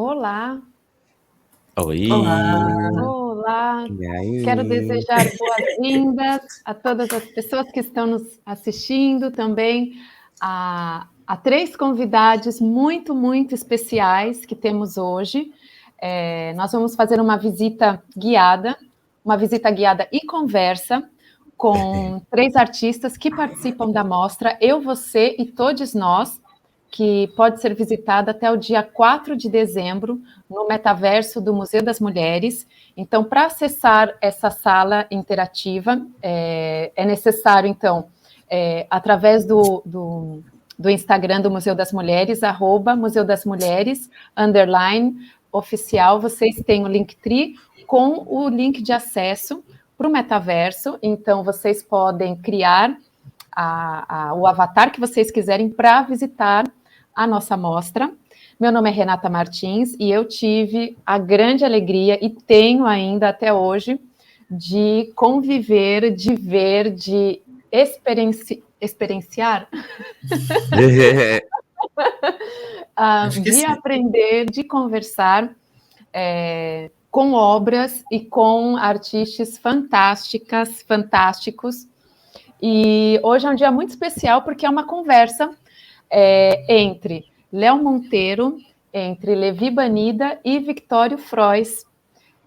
Olá, Oi, olá. e Quero aí? desejar boas-vindas a todas as pessoas que estão nos assistindo, também a três convidados muito, muito especiais que temos hoje. Nós vamos fazer uma visita guiada e conversa com três artistas que participam da mostra Eu, Você e Todes Nós, que pode ser visitada até o dia 4 de dezembro no metaverso do Museu das Mulheres. Então, para acessar essa sala interativa, é necessário, então, através do Instagram do Museu das Mulheres, @Museu das Mulheres, _oficial, vocês têm o Linktree com o link de acesso para o metaverso. Então, vocês podem criar o avatar que vocês quiserem para visitar a nossa mostra. Meu nome é Renata Martins e eu tive a grande alegria, e tenho ainda até hoje, de conviver, de ver, de experienciar, Acho que de sim. aprender, de conversar com obras e com artistas fantásticas, fantásticos. E hoje é um dia muito especial porque é uma conversa entre Léo Monteiro, entre Levi Banida e Victório Frois.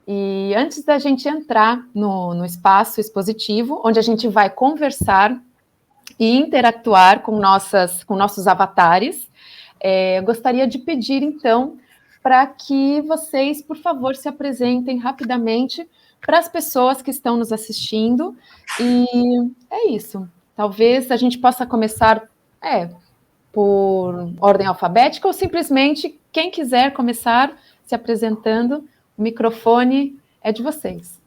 E antes da gente entrar no espaço expositivo, onde a gente vai conversar e interatuar com nossos avatares, eu gostaria de pedir, então, para que vocês, por favor, se apresentem rapidamente para as pessoas que estão nos assistindo. E é isso. Talvez a gente possa começar por ordem alfabética, ou simplesmente quem quiser começar se apresentando, o microfone é de vocês.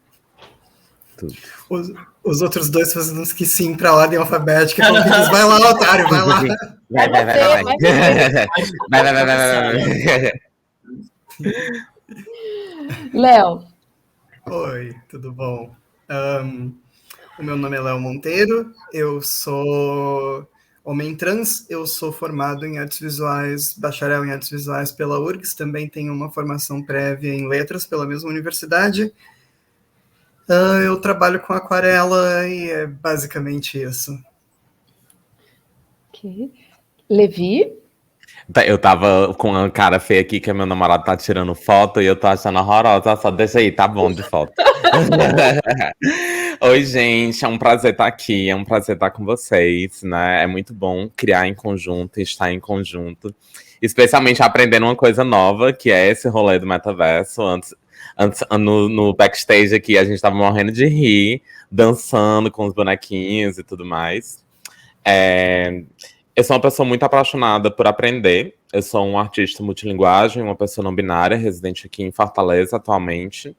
Os outros dois fazendo uns que sim pra ordem alfabética, como que diz, vai lá, otário, vai lá. Vai. Léo. Oi, tudo bom? O meu nome é Léo Monteiro, eu sou homem trans, eu sou formado em artes visuais, bacharel em artes visuais pela URGS, também tenho uma formação prévia em letras pela mesma universidade. Eu trabalho com aquarela e é basicamente isso. Okay. Levi? Eu tava com uma cara feia aqui que meu namorado tá tirando foto e eu tô achando horrorosa. Só deixa aí, tá bom de foto. Oi, gente, é um prazer estar aqui, é um prazer estar com vocês, né? É muito bom criar em conjunto, estar em conjunto, especialmente aprendendo uma coisa nova, que é esse rolê do metaverso. Antes no backstage aqui, a gente tava morrendo de rir, dançando com os bonequinhos e tudo mais. Eu sou uma pessoa muito apaixonada por aprender. Eu sou um artista multilinguagem, uma pessoa não binária, residente aqui em Fortaleza atualmente.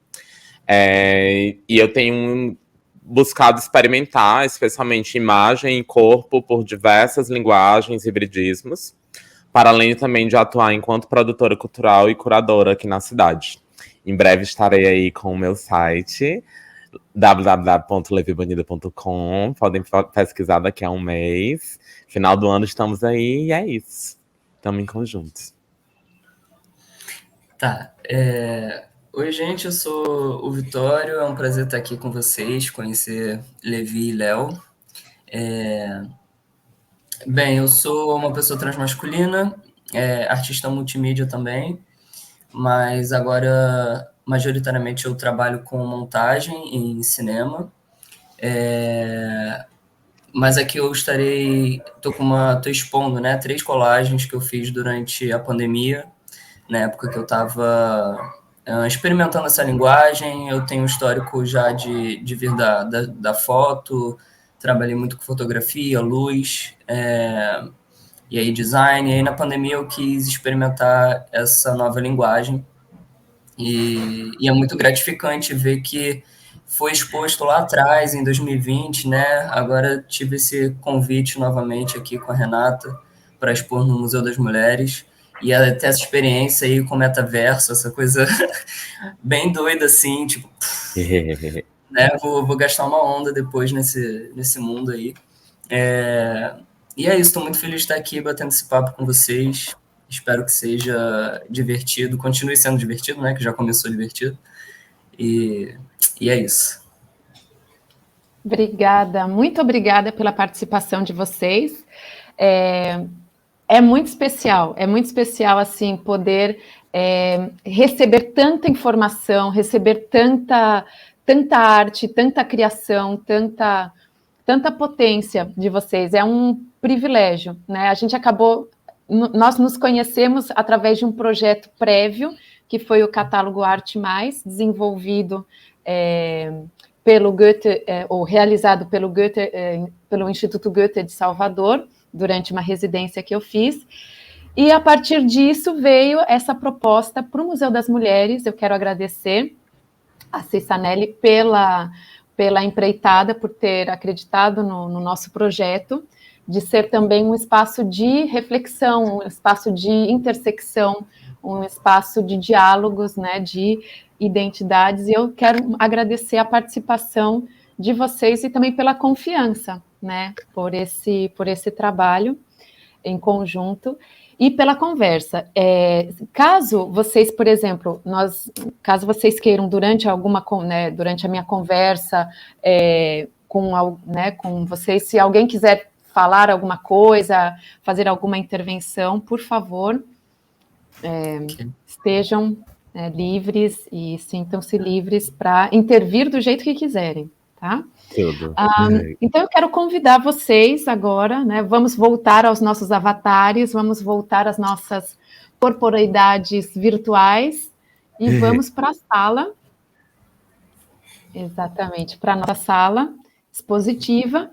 E eu tenho buscado experimentar, especialmente imagem e corpo, por diversas linguagens e hibridismos, para além também de atuar enquanto produtora cultural e curadora aqui na cidade. Em breve estarei aí com o meu site, www.levibanida.com. Podem pesquisar daqui a um mês. Final do ano estamos aí e é isso. Estamos em conjunto. Tá. Oi, gente, eu sou o Vitório. É um prazer estar aqui com vocês, conhecer Levi e Léo. Bem, eu sou uma pessoa transmasculina, artista multimídia também, mas agora, majoritariamente, eu trabalho com montagem em cinema. Mas aqui eu tô expondo, né, 3 colagens que eu fiz durante a pandemia, na época que eu estava experimentando essa linguagem. Eu tenho um histórico já de vir da foto, trabalhei muito com fotografia, luz, e aí design. E aí na pandemia eu quis experimentar essa nova linguagem, e é muito gratificante ver que foi exposto lá atrás, em 2020, né? Agora tive esse convite novamente aqui com a Renata para expor no Museu das Mulheres, e até essa experiência aí com o metaverso, essa coisa bem doida assim, tipo, né? Vou gastar uma onda depois nesse mundo aí. E é isso, estou muito feliz de estar aqui batendo esse papo com vocês. Espero que seja divertido, continue sendo divertido, né? Que já começou divertido. E é isso. Obrigada, muito obrigada pela participação de vocês. É muito especial, assim, poder receber tanta informação, receber tanta arte, tanta criação, tanta potência de vocês. É um privilégio, né? Nós nos conhecemos através de um projeto prévio, que foi o catálogo Arte Mais, desenvolvido pelo Goethe, ou realizado pelo Goethe, pelo Instituto Goethe de Salvador, durante uma residência que eu fiz. E a partir disso veio essa proposta para o Museu das Mulheres. Eu quero agradecer a Cissanelli pela empreitada, por ter acreditado no nosso projeto, de ser também um espaço de reflexão, um espaço de intersecção, um espaço de diálogos, né, de identidades, e eu quero agradecer a participação de vocês e também pela confiança, né, por esse trabalho em conjunto e pela conversa. Caso vocês, por exemplo, caso vocês queiram durante a minha conversa com vocês, se alguém quiser falar alguma coisa, fazer alguma intervenção, por favor, estejam livres e sintam-se livres para intervir do jeito que quiserem, tá? Tudo. Então eu quero convidar vocês agora, né? Vamos voltar aos nossos avatares, vamos voltar às nossas corporeidades virtuais e vamos para a sala, exatamente, para a nossa sala expositiva.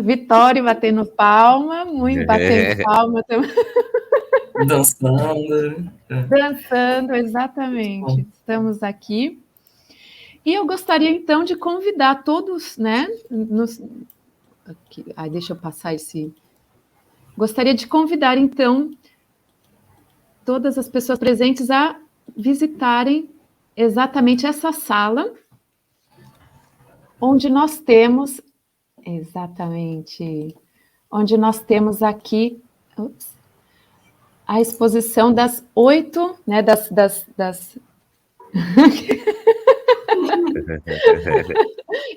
Vitória batendo palma, muito batendo palma também. Dançando, exatamente. Estamos aqui. E eu gostaria, então, de convidar todos, né? Deixa eu passar esse... Gostaria de convidar, então, todas as pessoas presentes a visitarem exatamente essa sala, onde nós temos... Exatamente. Onde nós temos aqui... a exposição das 8, né,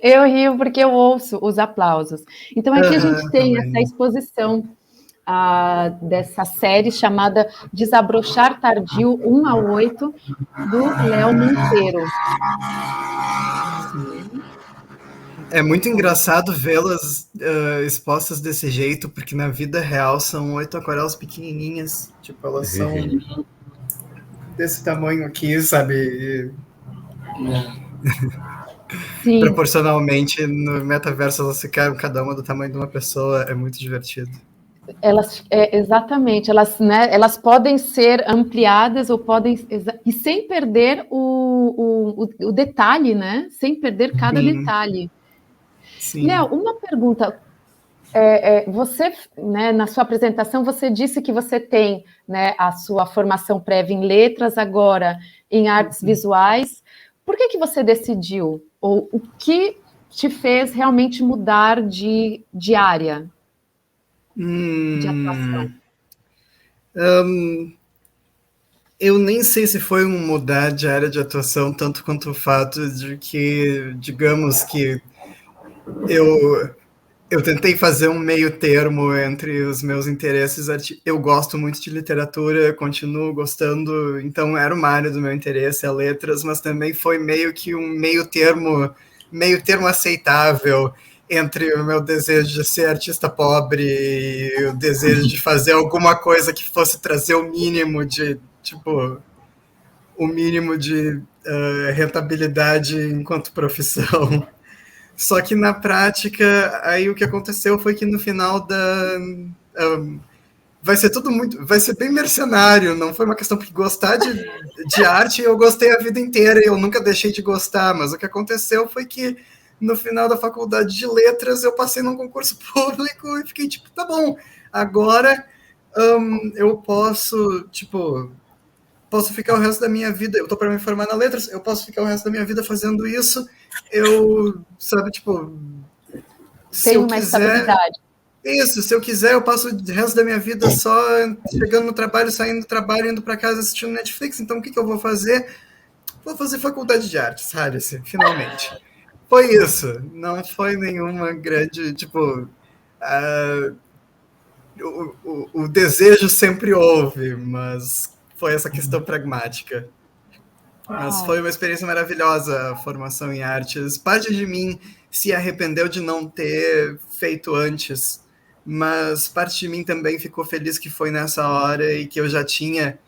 Eu rio porque eu ouço os aplausos. Então, aqui a gente tem essa exposição dessa série chamada Desabrochar Tardio 1 a 8, do Léo Monteiro. É muito engraçado vê-las expostas desse jeito, porque na vida real são 8 aquarelas pequenininhas, tipo, elas são desse tamanho aqui, sabe? Sim. Proporcionalmente, no metaverso, elas ficaram cada uma do tamanho de uma pessoa, é muito divertido. Exatamente, elas podem ser ampliadas ou podem, e sem perder o detalhe, né? Sem perder cada detalhe. Sim. Léo, uma pergunta. Você, né, na sua apresentação, você disse que você tem, né, a sua formação prévia em letras, agora em artes visuais. Por que você decidiu? Ou o que te fez realmente mudar de área de atuação? Eu nem sei se foi um mudar de área de atuação, tanto quanto o fato de que, digamos que eu tentei fazer um meio termo entre os meus interesses. Eu gosto muito de literatura, continuo gostando, então era uma área do meu interesse, a letras, mas também foi meio que um meio termo aceitável entre o meu desejo de ser artista pobre e o desejo de fazer alguma coisa que fosse trazer o mínimo de, rentabilidade enquanto profissão. Só que na prática, aí o que aconteceu foi que no final vai ser bem mercenário, não foi uma questão porque gostar de arte, eu gostei a vida inteira e eu nunca deixei de gostar, mas o que aconteceu foi que no final da faculdade de letras eu passei num concurso público e fiquei tipo, tá bom, agora eu posso ficar o resto da minha vida, eu tô para me formar na letras, eu posso ficar o resto da minha vida fazendo isso, se eu quiser... Estabilidade. Isso, se eu quiser, eu passo o resto da minha vida só chegando no trabalho, saindo do trabalho, indo para casa assistindo Netflix. Então, o que eu vou fazer? Vou fazer faculdade de arte, sabe? Assim, finalmente. Foi isso. Não foi nenhuma grande, tipo... o desejo sempre houve, mas foi essa questão pragmática. Mas foi uma experiência maravilhosa a formação em artes. Parte de mim se arrependeu de não ter feito antes, mas parte de mim também ficou feliz que foi nessa hora e que eu já tinha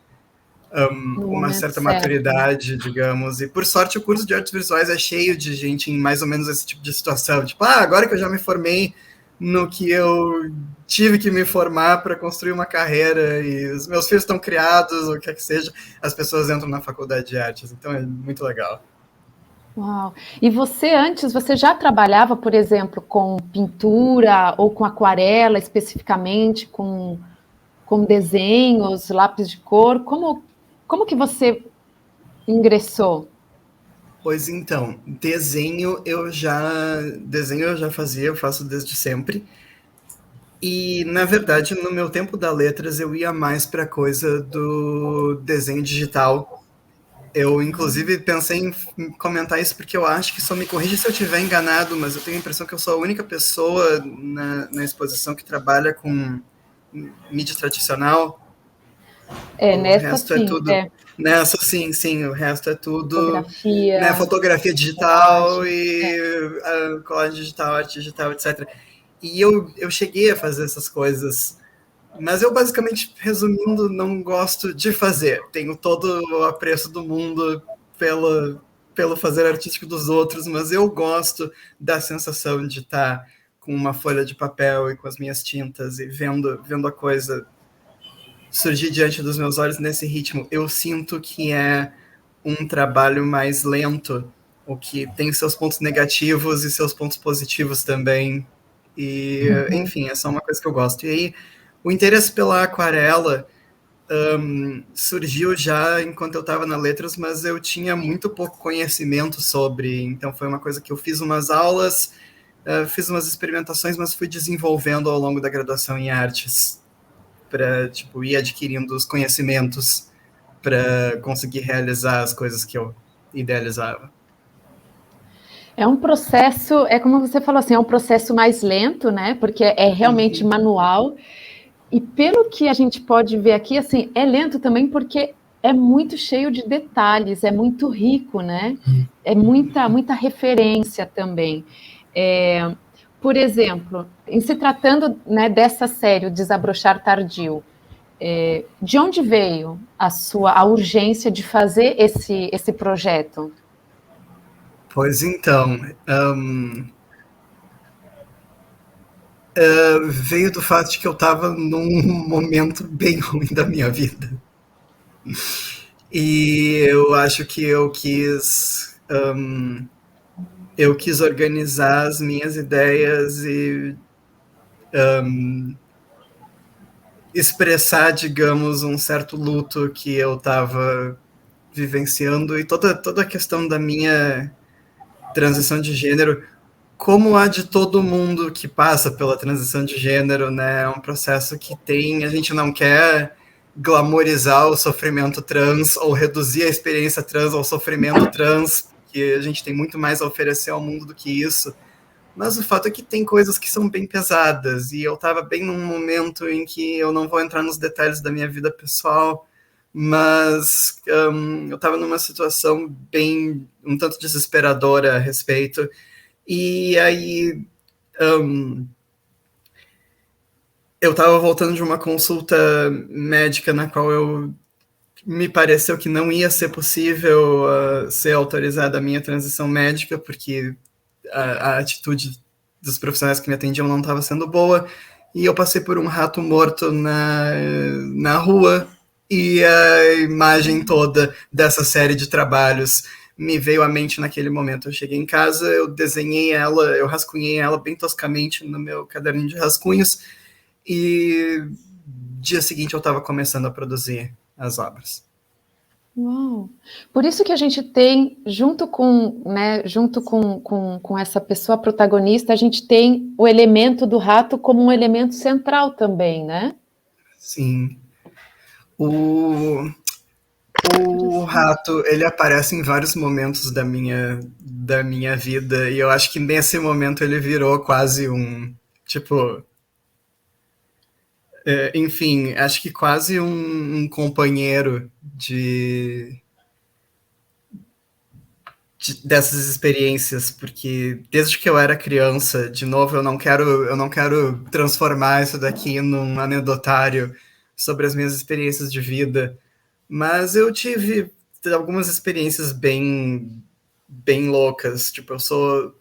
uma certa maturidade, digamos. E por sorte o curso de artes visuais é cheio de gente em mais ou menos esse tipo de situação. Tipo, agora que eu já me formei no que eu tive que me formar para construir uma carreira e os meus filhos estão criados, ou o que é que seja, as pessoas entram na faculdade de artes. Então é muito legal. Uau! E você antes, você já trabalhava, por exemplo, com pintura ou com aquarela especificamente, com desenhos, lápis de cor? Como que você ingressou? Pois então, desenho eu já fazia, eu faço desde sempre. E, na verdade, no meu tempo da letras, eu ia mais para a coisa do desenho digital. Eu, inclusive, pensei em comentar isso porque eu acho que, só me corrija se eu estiver enganado, mas eu tenho a impressão que eu sou a única pessoa na exposição que trabalha com mídia tradicional. Nessa resto sim, é tudo... Nessa, sim, o resto é tudo... Fotografia, né, fotografia digital colagem, e colagem digital, arte digital, etc. E eu cheguei a fazer essas coisas, mas eu basicamente, resumindo, não gosto de fazer. Tenho todo o apreço do mundo pelo fazer artístico dos outros, mas eu gosto da sensação de estar com uma folha de papel e com as minhas tintas e vendo a coisa surgir diante dos meus olhos nesse ritmo. Eu sinto que é um trabalho mais lento, o que tem seus pontos negativos e seus pontos positivos também. E, enfim, é só uma coisa que eu gosto. E aí, o interesse pela aquarela surgiu já enquanto eu estava na letras, mas eu tinha muito pouco conhecimento sobre, então foi uma coisa que eu fiz umas aulas, fiz umas experimentações, mas fui desenvolvendo ao longo da graduação em artes, para tipo, ir adquirindo os conhecimentos para conseguir realizar as coisas que eu idealizava. É um processo, é como você falou assim, é um processo mais lento, né? Porque é realmente manual. E pelo que a gente pode ver aqui, assim, é lento também porque é muito cheio de detalhes, é muito rico, né? É muita referência também. Por exemplo, em se tratando, né, dessa série, o Desabrochar Tardio, de onde veio a urgência de fazer esse projeto? Pois então, veio do fato de que eu estava num momento bem ruim da minha vida. E eu acho que eu quis organizar as minhas ideias e expressar, digamos, um certo luto que eu estava vivenciando, e toda a questão da minha transição de gênero, como a de todo mundo que passa pela transição de gênero, né? É um processo que a gente não quer glamorizar o sofrimento trans ou reduzir a experiência trans ao sofrimento trans, que a gente tem muito mais a oferecer ao mundo do que isso. Mas o fato é que tem coisas que são bem pesadas, e eu estava bem num momento em que eu não vou entrar nos detalhes da minha vida pessoal, mas eu estava numa situação bem um tanto desesperadora a respeito. E aí eu estava voltando de uma consulta médica na qual me pareceu que não ia ser possível ser autorizada a minha transição médica, porque a atitude dos profissionais que me atendiam não estava sendo boa, e eu passei por um rato morto na rua, e a imagem toda dessa série de trabalhos me veio à mente naquele momento. Eu cheguei em casa, eu desenhei ela, eu rascunhei ela bem toscamente no meu caderninho de rascunhos, e dia seguinte eu estava começando a produzir as obras. Uau. Por isso que a gente tem, junto com, né, com essa pessoa protagonista, a gente tem o elemento do rato como um elemento central também, né? Sim. O rato, ele aparece em vários momentos da minha vida, e eu acho que nesse momento ele virou quase um, tipo, enfim, acho que quase um companheiro dessas experiências, porque desde que eu era criança, de novo, eu não quero transformar isso daqui num anedotário sobre as minhas experiências de vida, mas eu tive algumas experiências bem loucas. Tipo,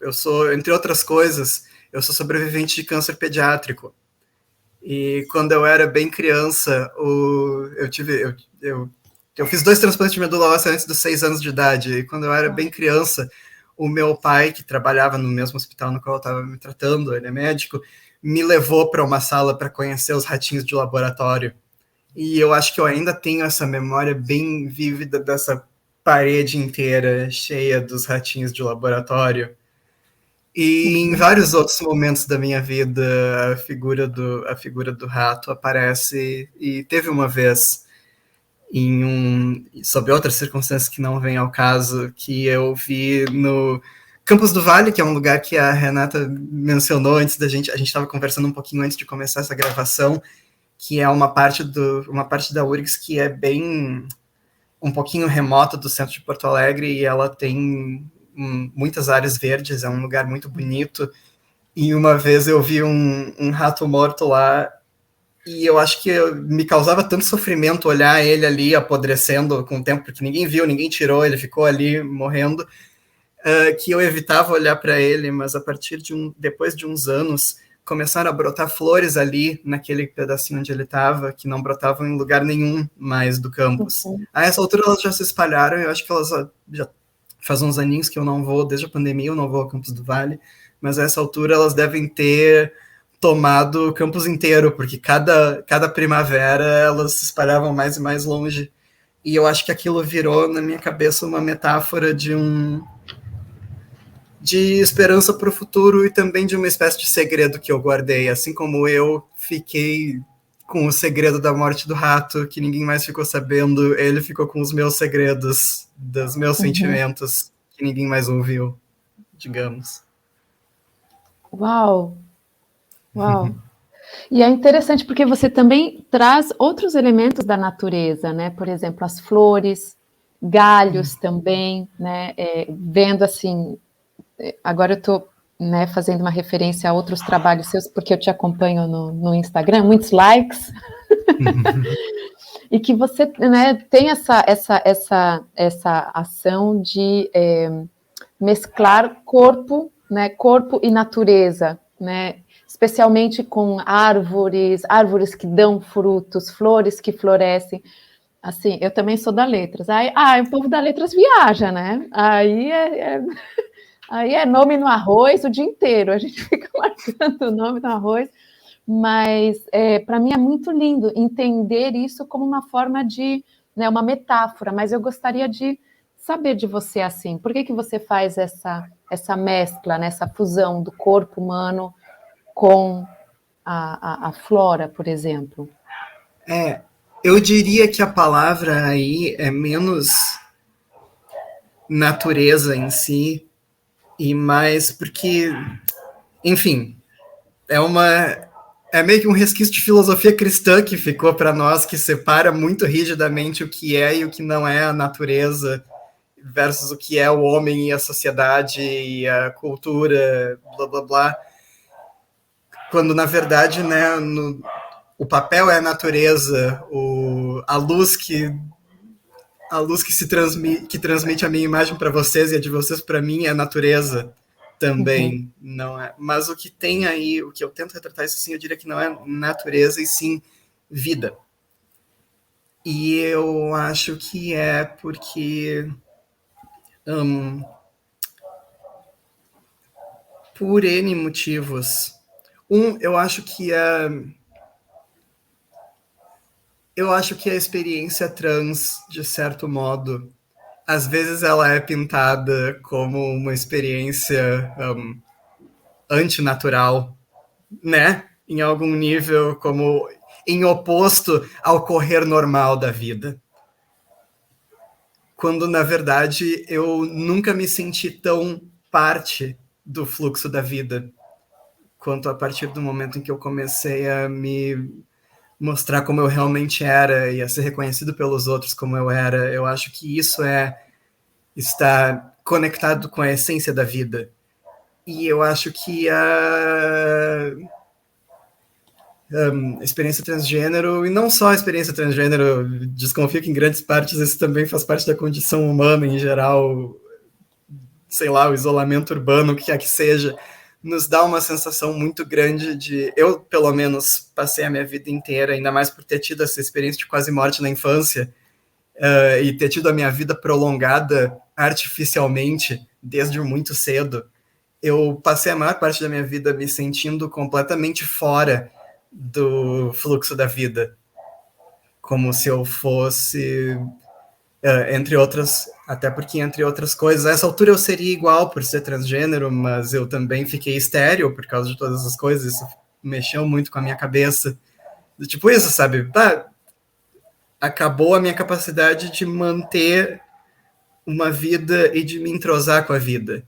eu sou, entre outras coisas, eu sou sobrevivente de câncer pediátrico. E quando eu era bem criança, eu fiz 2 transplantes de medula óssea antes dos 6 anos de idade. E quando eu era bem criança, o meu pai, que trabalhava no mesmo hospital no qual eu estava me tratando, ele é médico, me levou para uma sala para conhecer os ratinhos de laboratório. E eu acho que eu ainda tenho essa memória bem vívida dessa parede inteira cheia dos ratinhos de laboratório. E em vários outros momentos da minha vida, a figura do rato aparece. E teve uma vez, sob outras circunstâncias que não vêm ao caso, que eu vi no Campos do Vale, que é um lugar que a Renata mencionou antes da gente. A gente estava conversando um pouquinho antes de começar essa gravação, que é uma parte da URGS que é bem um pouquinho remota do centro de Porto Alegre, e ela tem muitas áreas verdes, é um lugar muito bonito. E uma vez eu vi um rato morto lá, e eu acho que me causava tanto sofrimento olhar ele ali apodrecendo com o tempo, porque ninguém viu, ninguém tirou, ele ficou ali morrendo, que eu evitava olhar para ele, mas a partir depois de uns anos, começaram a brotar flores ali, naquele pedacinho onde ele estava, que não brotavam em lugar nenhum mais do campus. A essa altura elas já se espalharam, eu acho que elas já faz uns aninhos que eu não vou, desde a pandemia eu não vou ao Campus do Vale, mas a essa altura elas devem ter tomado o campus inteiro, porque cada primavera elas se espalhavam mais e mais longe. E eu acho que aquilo virou, na minha cabeça, uma metáfora de esperança para o futuro e também de uma espécie de segredo que eu guardei, assim como eu fiquei com o segredo da morte do rato, que ninguém mais ficou sabendo, ele ficou com os meus segredos, dos meus sentimentos, que ninguém mais ouviu, digamos. Uau! Uau! E é interessante porque você também traz outros elementos da natureza, né? Por exemplo, as flores, galhos também, né? Vendo assim, agora eu estou, né, fazendo uma referência a outros trabalhos seus, porque eu te acompanho no Instagram, muitos likes, e que você, né, tem essa ação de mesclar corpo, né, corpo e natureza, né, especialmente com árvores que dão frutos, flores que florescem. Assim, eu também sou da letras. Aí o povo da letras viaja, né? Aí é nome no arroz o dia inteiro, a gente fica marcando o nome no arroz, mas para mim é muito lindo entender isso como uma forma de, né, uma metáfora, mas eu gostaria de saber de você assim, por que você faz essa mescla, né, essa fusão do corpo humano com a flora, por exemplo? Eu diria que a palavra aí é menos natureza em si, e mais porque, enfim, é meio que um resquício de filosofia cristã que ficou para nós, que separa muito rigidamente o que é e o que não é a natureza versus o que é o homem e a sociedade e a cultura, blá blá blá. Quando na verdade, né, o papel é a natureza, a luz que transmite a minha imagem para vocês e a de vocês para mim é a natureza também, não é? Mas o que tem aí, o que eu tento retratar isso assim, eu diria que não é natureza e sim vida. E eu acho que é porque por N motivos. Eu acho que eu acho que a experiência trans, de certo modo, às vezes ela é pintada como uma experiência antinatural, né? Em algum nível, como em oposto ao correr normal da vida. Quando, na verdade, eu nunca me senti tão parte do fluxo da vida quanto a partir do momento em que eu comecei a me mostrar como eu realmente era e a ser reconhecido pelos outros como eu era. Eu acho que isso está conectado com a essência da vida. E eu acho que a experiência transgênero, e não só a experiência transgênero, desconfio que em grandes partes isso também faz parte da condição humana em geral, sei lá, o isolamento urbano, o que quer que seja, nos dá uma sensação muito grande de... Eu, pelo menos, passei a minha vida inteira, ainda mais por ter tido essa experiência de quase morte na infância, e ter tido a minha vida prolongada artificialmente desde muito cedo. Eu passei a maior parte da minha vida me sentindo completamente fora do fluxo da vida, como se eu fosse, entre outras, até porque entre outras coisas, a essa altura eu seria igual por ser transgênero, mas eu também fiquei estéril por causa de todas as coisas, isso mexeu muito com a minha cabeça, tipo isso, sabe, acabou a minha capacidade de manter uma vida e de me entrosar com a vida.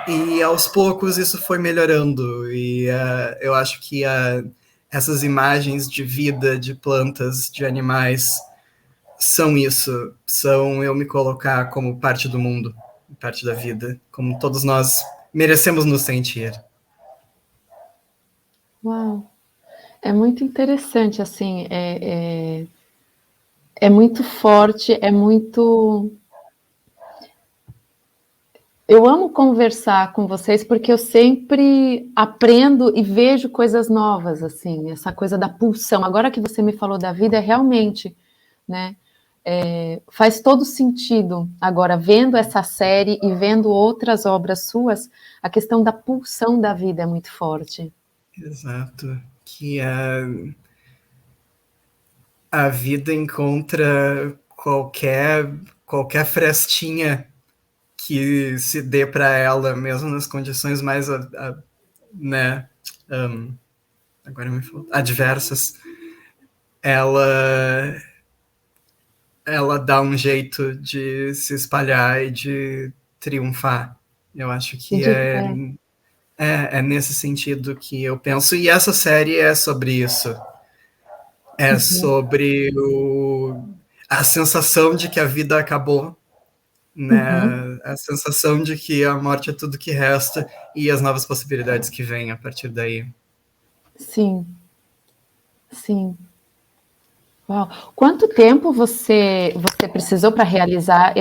E aos poucos isso foi melhorando, e eu acho que essas imagens de vida, de plantas, de animais, são isso, são eu me colocar como parte do mundo, parte da vida, como todos nós merecemos nos sentir. Uau! É muito interessante, assim, é muito forte, é muito... Eu amo conversar com vocês porque eu sempre aprendo e vejo coisas novas, assim, essa coisa da pulsão. Agora que você me falou da vida, é realmente, né, faz todo sentido. Agora, vendo essa série e vendo outras obras suas, a questão da pulsão da vida é muito forte. Exato. Que a vida encontra qualquer frestinha que se dê para ela, mesmo nas condições mais, né, agora me falou, adversas, ela dá um jeito de se espalhar e de triunfar. Eu acho que é nesse sentido que eu penso, e essa série é sobre isso. É sobre a sensação de que a vida acabou, né? A sensação de que a morte é tudo que resta e as novas possibilidades que vêm a partir daí. Sim. Sim. Uau. Quanto tempo você precisou para realizar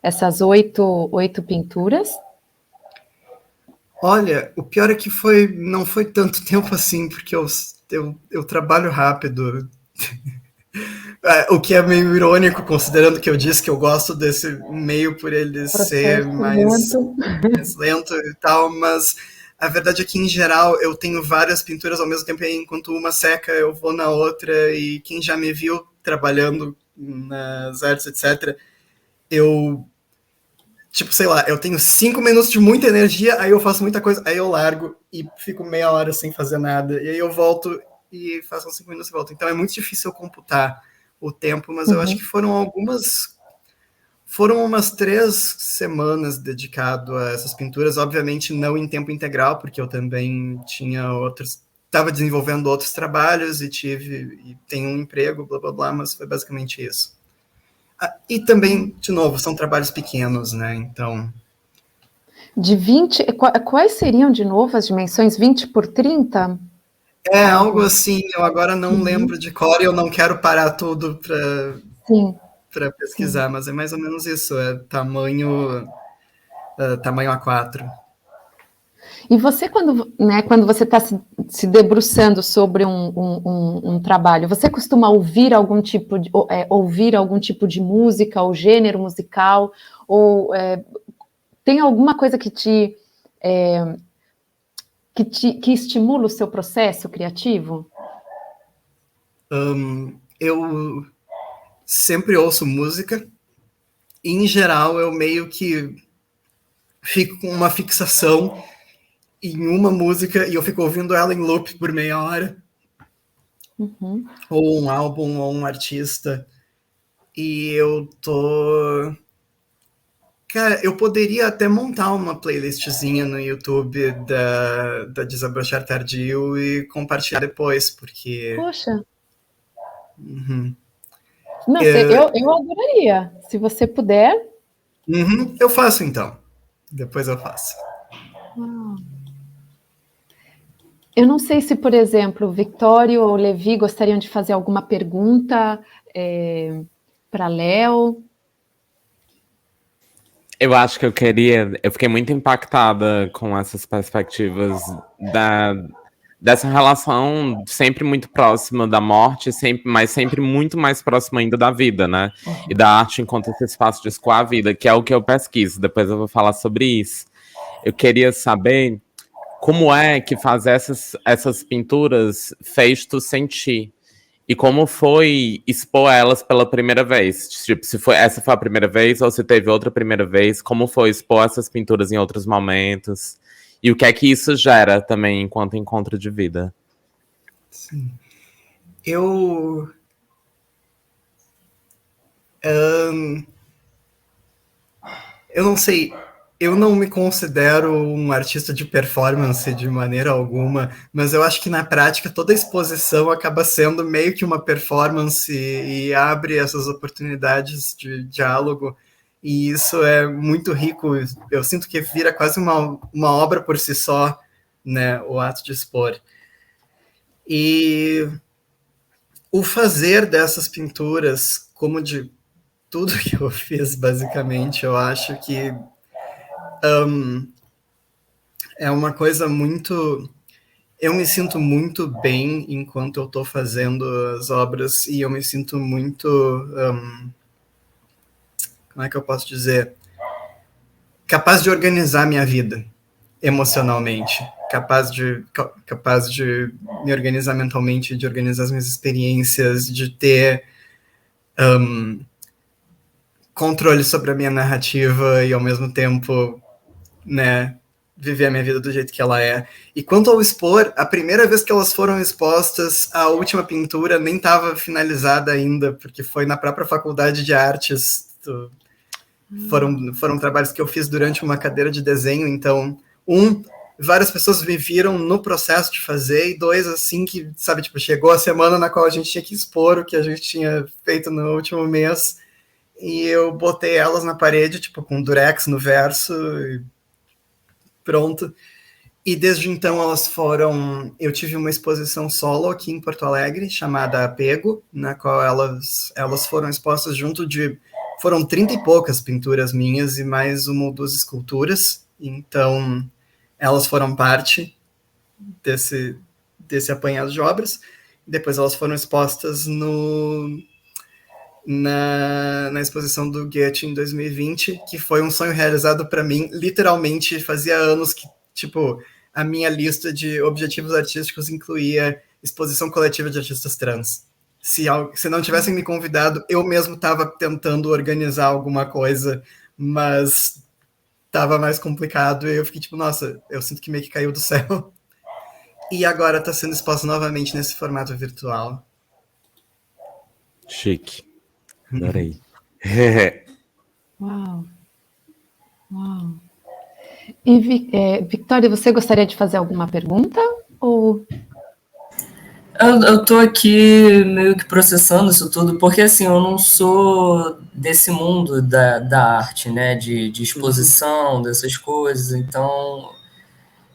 essas oito pinturas? Olha, o pior é que não foi tanto tempo assim, porque eu trabalho rápido. O que é meio irônico, considerando que eu disse que eu gosto desse meio por ele ser mais lento e tal, mas a verdade é que, em geral, eu tenho várias pinturas ao mesmo tempo, e enquanto uma seca, eu vou na outra, e quem já me viu trabalhando nas artes, etc., tipo, sei lá, eu tenho 5 minutos de muita energia, aí eu faço muita coisa, aí eu largo e fico meia hora sem fazer nada, e aí eu volto e faço uns 5 minutos e volto. Então é muito difícil eu computar o tempo, mas eu acho que foram umas 3 semanas dedicado a essas pinturas, obviamente não em tempo integral, porque eu também estava desenvolvendo outros trabalhos e tenho um emprego, blá blá blá, mas foi basicamente isso. E também, de novo, são trabalhos pequenos, né? Então... De 20... Quais seriam, de novo, as dimensões? 20 por 30? É, algo assim. Eu agora não lembro de cor e eu não quero parar tudo para pesquisar, mas é mais ou menos isso. É tamanho A4. E você, quando você está se debruçando sobre um trabalho, você costuma ouvir algum tipo de música, ou gênero musical, ou tem alguma coisa que estimula o seu processo criativo? eu sempre ouço música, e em geral eu meio que fico com uma fixação em uma música e eu fico ouvindo ela em loop por meia hora. Ou um álbum, ou um artista. E eu tô... Cara, eu poderia até montar uma playlistzinha no YouTube da Desabrochar Tardio e compartilhar depois, porque... Poxa. Não, eu adoraria. Se você puder. Eu faço, então. Depois eu faço. Eu não sei se, por exemplo, Victório ou Levi gostariam de fazer alguma pergunta para Léo. Eu acho que eu fiquei muito impactada com essas perspectivas dessa relação sempre muito próxima da morte, mas sempre muito mais próxima ainda da vida, né? E da arte enquanto esse espaço de escoar a vida, que é o que eu pesquiso. Depois eu vou falar sobre isso. Eu queria saber como é que fazer essas pinturas fez tu sentir. E como foi expor elas pela primeira vez? Tipo, essa foi a primeira vez ou se teve outra primeira vez? Como foi expor essas pinturas em outros momentos? E o que é que isso gera também enquanto encontro de vida? Sim. Eu não sei, eu não me considero um artista de performance de maneira alguma, mas eu acho que na prática toda exposição acaba sendo meio que uma performance e abre essas oportunidades de diálogo, e isso é muito rico. Eu sinto que vira quase uma obra por si só, né, o ato de expor. E o fazer dessas pinturas, como de tudo que eu fiz, basicamente, eu acho que é uma coisa muito... Eu me sinto muito bem enquanto eu estou fazendo as obras, e eu me sinto muito... como é que eu posso dizer? Capaz de organizar minha vida emocionalmente, capaz de me organizar mentalmente, de organizar as minhas experiências, de ter controle sobre a minha narrativa e, ao mesmo tempo, né, viver a minha vida do jeito que ela é. E quanto ao expor, a primeira vez que elas foram expostas, a última pintura nem estava finalizada ainda, porque foi na própria faculdade de artes. Foram trabalhos que eu fiz durante uma cadeira de desenho, então, várias pessoas me viram no processo de fazer, e dois, assim, que, sabe, tipo, chegou a semana na qual a gente tinha que expor o que a gente tinha feito no último mês, e eu botei elas na parede, tipo, com durex no verso, e pronto. E desde então eu tive uma exposição solo aqui em Porto Alegre, chamada Apego, na qual elas foram expostas foram 30 e poucas pinturas minhas e mais uma ou duas esculturas, então elas foram parte desse apanhado de obras. Depois elas foram expostas na exposição do Goethe em 2020, que foi um sonho realizado para mim. Literalmente, fazia anos que, tipo, a minha lista de objetivos artísticos incluía exposição coletiva de artistas trans. Se não tivessem me convidado, eu mesmo estava tentando organizar alguma coisa, mas estava mais complicado, e eu fiquei tipo, nossa, eu sinto que meio que caiu do céu. E agora está sendo exposto novamente nesse formato virtual. Chique. Adorei. Uau. Uau. E, Victória, você gostaria de fazer alguma pergunta? Ou... Eu tô aqui meio que processando isso tudo, porque assim, eu não sou desse mundo da arte, né, de exposição, dessas coisas, então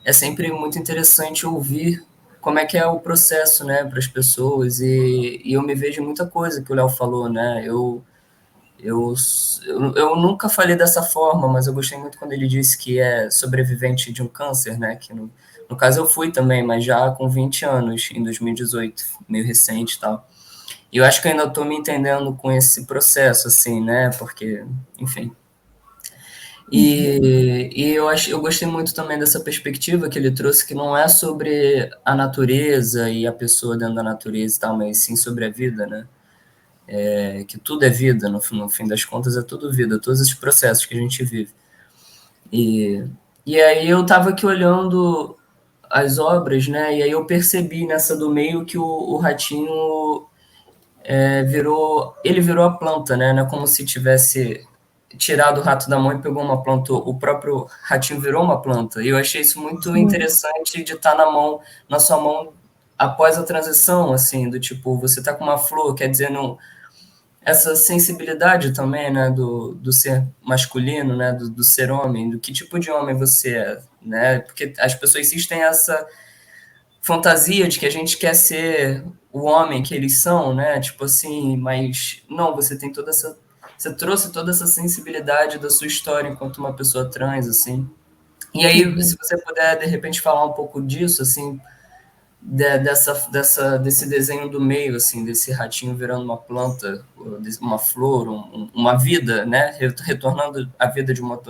é sempre muito interessante ouvir como é que é o processo, né, para as pessoas, e eu me vejo em muita coisa que o Léo falou, né, eu nunca falei dessa forma, mas eu gostei muito quando ele disse que é sobrevivente de um câncer, né, que no caso eu fui também, mas já com 20 anos, em 2018, meio recente e tal. E eu acho que ainda estou me entendendo com esse processo, assim, né, porque, enfim. E eu gostei muito também dessa perspectiva que ele trouxe, que não é sobre a natureza e a pessoa dentro da natureza e tal, mas sim sobre a vida, né? que tudo é vida, no fim das contas é tudo vida, todos esses processos que a gente vive. E aí eu estava aqui olhando as obras, né, e aí eu percebi nessa do meio que o ratinho virou a planta, né, não é como se tivesse tirado o rato da mão e pegou uma planta, o próprio ratinho virou uma planta, e eu achei isso muito interessante de estar na sua mão após a transição, assim, do tipo, você tá com uma flor, quer dizer, essa sensibilidade também, né, do ser masculino, né, do ser homem, do que tipo de homem você é, né, porque as pessoas existem essa fantasia de que a gente quer ser o homem que eles são, né, tipo assim, mas não, você trouxe toda essa sensibilidade da sua história enquanto uma pessoa trans, assim. E aí, se você puder, de repente, falar um pouco disso, assim, desse desenho do meio, assim, desse ratinho virando uma planta, uma flor, uma vida, né? Retornando à vida de uma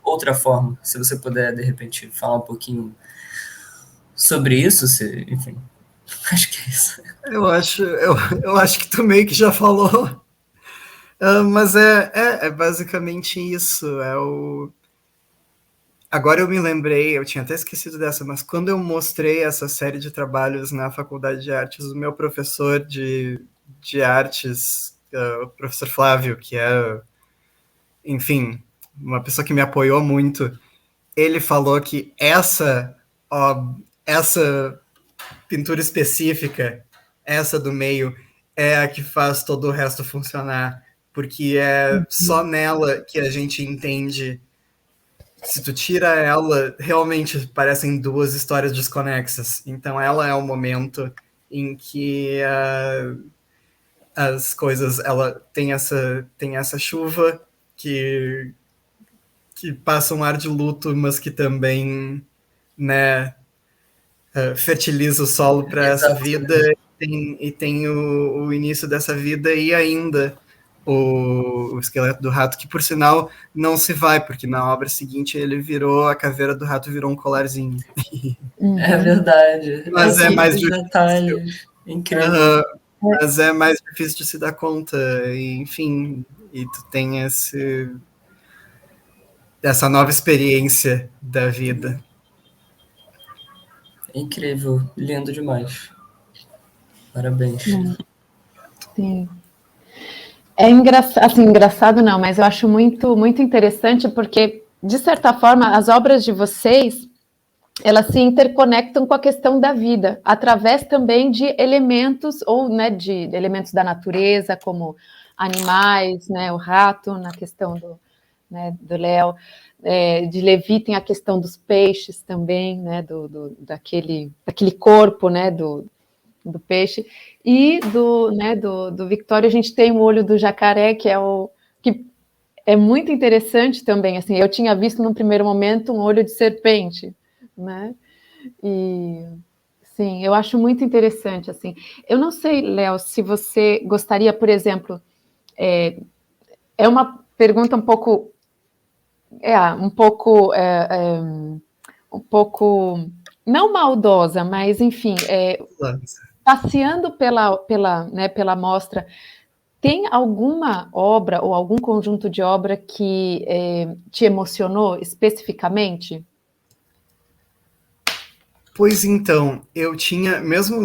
outra forma. Se você puder, de repente, falar um pouquinho sobre isso, enfim, acho que é isso. Eu acho que tu meio que já falou, mas é basicamente isso. Agora eu me lembrei, eu tinha até esquecido dessa, mas quando eu mostrei essa série de trabalhos na Faculdade de Artes, o meu professor de artes, o professor Flávio, que é, enfim, uma pessoa que me apoiou muito, ele falou que essa pintura específica, essa do meio, é a que faz todo o resto funcionar, porque é só nela que a gente entende. Se tu tira ela, realmente parecem duas histórias desconexas. Então ela é o momento em que as coisas, ela tem essa chuva que passa um ar de luto, mas que também, né, fertiliza o solo para essa vida, e tem o início dessa vida e ainda o esqueleto do rato, que por sinal não se vai, porque na obra seguinte a caveira do rato virou um colarzinho. É verdade. Mas é mais difícil. Detalhes. Incrível. Mas é mais difícil de se dar conta, e, enfim, e tu tem essa nova experiência da vida. É incrível, lindo demais. Parabéns. Sim. É engraçado não, mas eu acho muito, muito interessante porque, de certa forma, as obras de vocês, elas se interconectam com a questão da vida, através também de elementos, ou, né, de elementos da natureza, como animais, né, o rato, na questão do Léo, de Levi tem a questão dos peixes também, né, daquele corpo, né, do peixe, e do Victório a gente tem o olho do jacaré, que é muito interessante também, assim, eu tinha visto num primeiro momento um olho de serpente, né, e sim, eu acho muito interessante, assim. Eu não sei, Léo, se você gostaria, por exemplo, é uma pergunta um pouco, não maldosa, mas enfim, passeando pela mostra, tem alguma obra ou algum conjunto de obra que te emocionou especificamente? Pois então, eu tinha, mesmo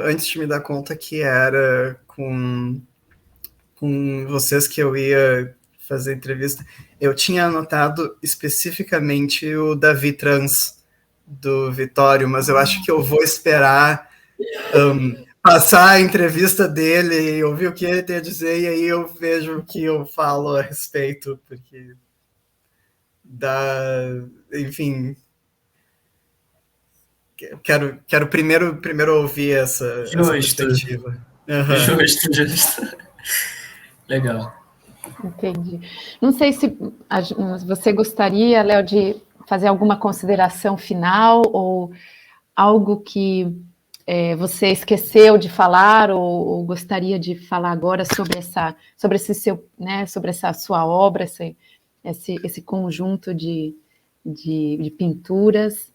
antes de me dar conta que era com vocês que eu ia fazer entrevista, eu tinha anotado especificamente o Davi Trans, do Vitório, mas eu acho que eu vou esperar passar a entrevista dele e ouvir o que ele tem a dizer, e aí eu vejo o que eu falo a respeito, porque enfim, quero primeiro ouvir essa perspectiva. Justo. Legal. Entendi. Não sei se você gostaria, Léo, de fazer alguma consideração final ou algo que você esqueceu de falar ou gostaria de falar agora sobre esse seu, né, sobre essa sua obra, esse conjunto de pinturas.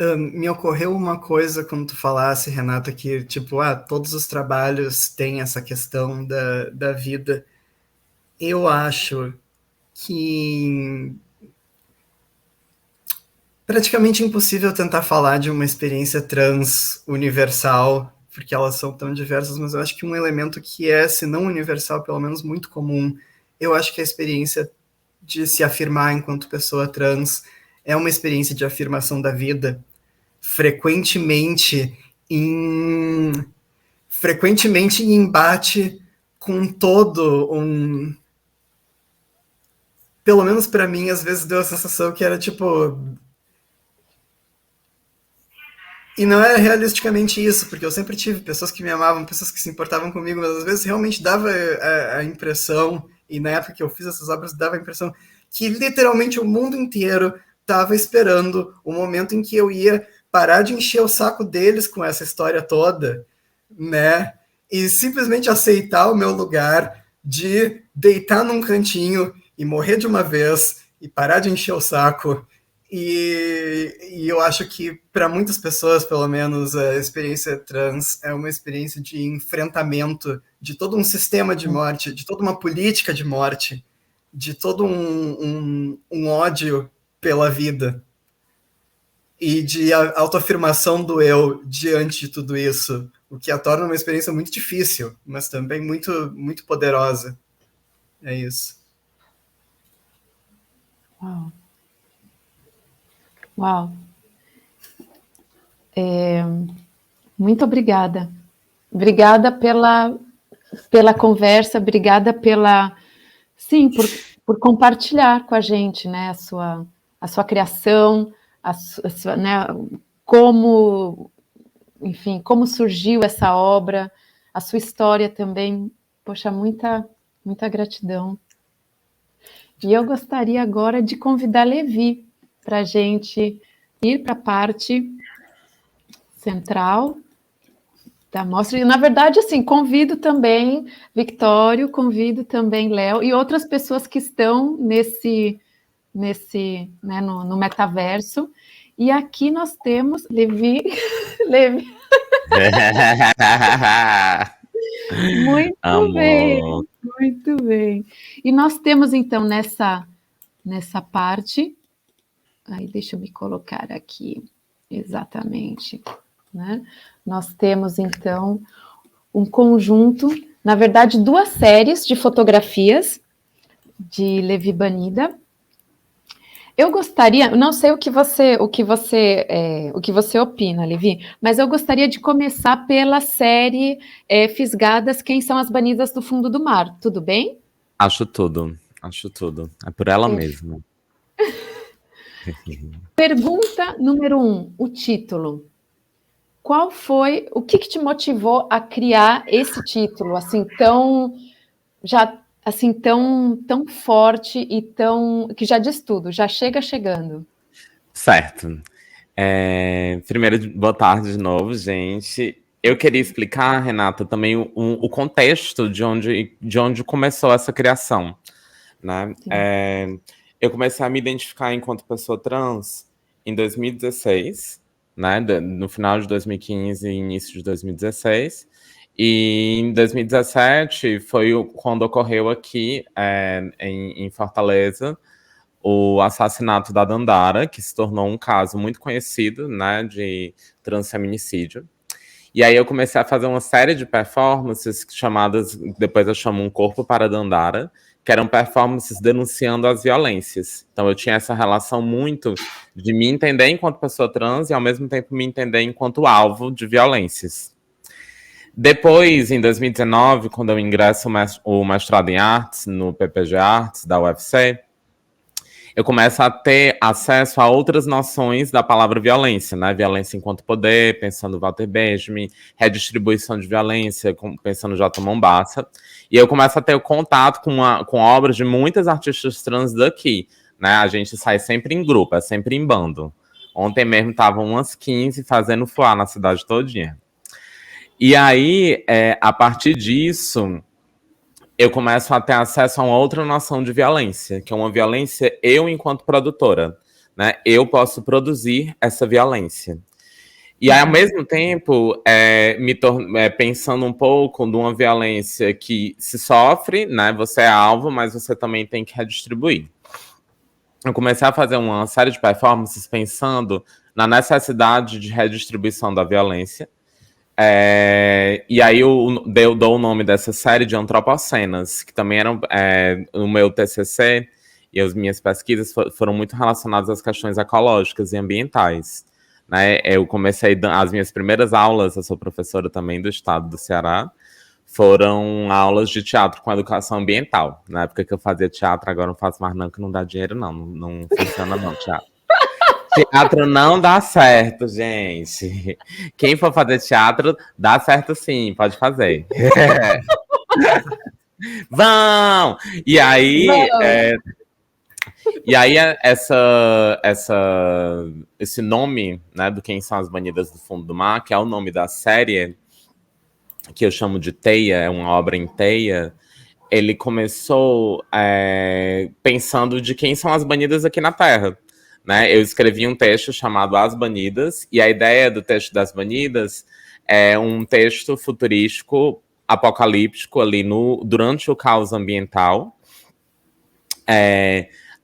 Me ocorreu uma coisa quando tu falasse, Renata, que, tipo, todos os trabalhos têm essa questão da vida. Eu acho que praticamente impossível tentar falar de uma experiência trans universal, porque elas são tão diversas, mas eu acho que um elemento que é, se não universal, pelo menos muito comum, eu acho que a experiência de se afirmar enquanto pessoa trans é uma experiência de afirmação da vida, frequentemente em embate com todo um... Pelo menos para mim, às vezes deu a sensação que era tipo... E não era realisticamente isso, porque eu sempre tive pessoas que me amavam, pessoas que se importavam comigo, mas às vezes realmente dava a impressão, e na época que eu fiz essas obras, dava a impressão que literalmente o mundo inteiro estava esperando o momento em que eu ia parar de encher o saco deles com essa história toda, né? E simplesmente aceitar o meu lugar de deitar num cantinho e morrer de uma vez e parar de encher o saco. E eu acho que, para muitas pessoas, pelo menos, a experiência trans é uma experiência de enfrentamento de todo um sistema de morte, de toda uma política de morte, de todo um ódio pela vida e de autoafirmação do eu diante de tudo isso, o que a torna uma experiência muito difícil, mas também muito, muito poderosa. É isso. Uau. Uau. Muito obrigada. Obrigada pela conversa, obrigada sim, por compartilhar com a gente, né, a sua criação, né, enfim, como surgiu essa obra, a sua história também. Poxa, muita gratidão. E eu gostaria agora de convidar Levi para a gente ir para a parte central da mostra. E, na verdade, assim, convido também Victório, convido também Léo e outras pessoas que estão né, no metaverso. E aqui nós temos Levi. Muito bem, muito bem. E nós temos, então, nessa parte... Aí, deixa eu me colocar aqui, exatamente, né? Nós temos, então, um conjunto, na verdade, 2 séries de fotografias de Levi Banida. Eu gostaria, não sei o que você opina, Levi, mas eu gostaria de começar pela série Fisgadas, Quem São as Banidas do Fundo do Mar, tudo bem? Acho tudo. É por ela mesma. Pergunta número 1, o título. O que te motivou a criar esse título, assim, tão forte e que já diz tudo, já chega chegando? Certo. Primeiro, boa tarde de novo, gente. Eu queria explicar, Renata, também o contexto de onde começou essa criação, né? Eu comecei a me identificar enquanto pessoa trans em 2016, né? No final de 2015 e início de 2016. E em 2017 foi quando ocorreu aqui em Fortaleza o assassinato da Dandara, que se tornou um caso muito conhecido, né, de transfeminicídio. E aí eu comecei a fazer uma série de performances chamadas, depois eu chamo Um Corpo para Dandara, que eram performances denunciando as violências. Então eu tinha essa relação muito de me entender enquanto pessoa trans e ao mesmo tempo me entender enquanto alvo de violências. Depois, em 2019, quando eu ingresso o mestrado em artes no PPG Artes da UFC, eu começo a ter acesso a outras noções da palavra violência, né? Violência enquanto poder, pensando Walter Benjamin, redistribuição de violência, pensando J. Mombassa. E eu começo a ter o contato com obras de muitas artistas trans daqui, né? A gente sai sempre em grupo, é sempre em bando. Ontem mesmo estavam umas 15 fazendo fuá na cidade todinha. E aí, a partir disso, eu começo a ter acesso a uma outra noção de violência, que é uma violência eu enquanto produtora, né, eu posso produzir essa violência. E aí, ao mesmo tempo, pensando um pouco de uma violência que se sofre, né? Você é alvo, mas você também tem que redistribuir. Eu comecei a fazer uma série de performances pensando na necessidade de redistribuição da violência. E aí eu dou o nome dessa série de Antropocenas, que também eram no meu TCC, e as minhas pesquisas foram muito relacionadas às questões ecológicas e ambientais. Né? Eu comecei as minhas primeiras aulas, eu sou professora também do estado do Ceará, foram aulas de teatro com educação ambiental. Na época que eu fazia teatro, agora não faço mais não, que não dá dinheiro não funciona não, teatro. Teatro não dá certo, gente. Quem for fazer teatro, dá certo sim, pode fazer. Vão! E aí... E aí, esse nome, né, do Quem São as Banidas do Fundo do Mar, que é o nome da série, que eu chamo de Teia, é uma obra em teia, ele começou pensando de quem são as banidas aqui na Terra. Né? Eu escrevi um texto chamado As Banidas, e a ideia do texto das Banidas é um texto futurístico, apocalíptico, ali durante o caos ambiental.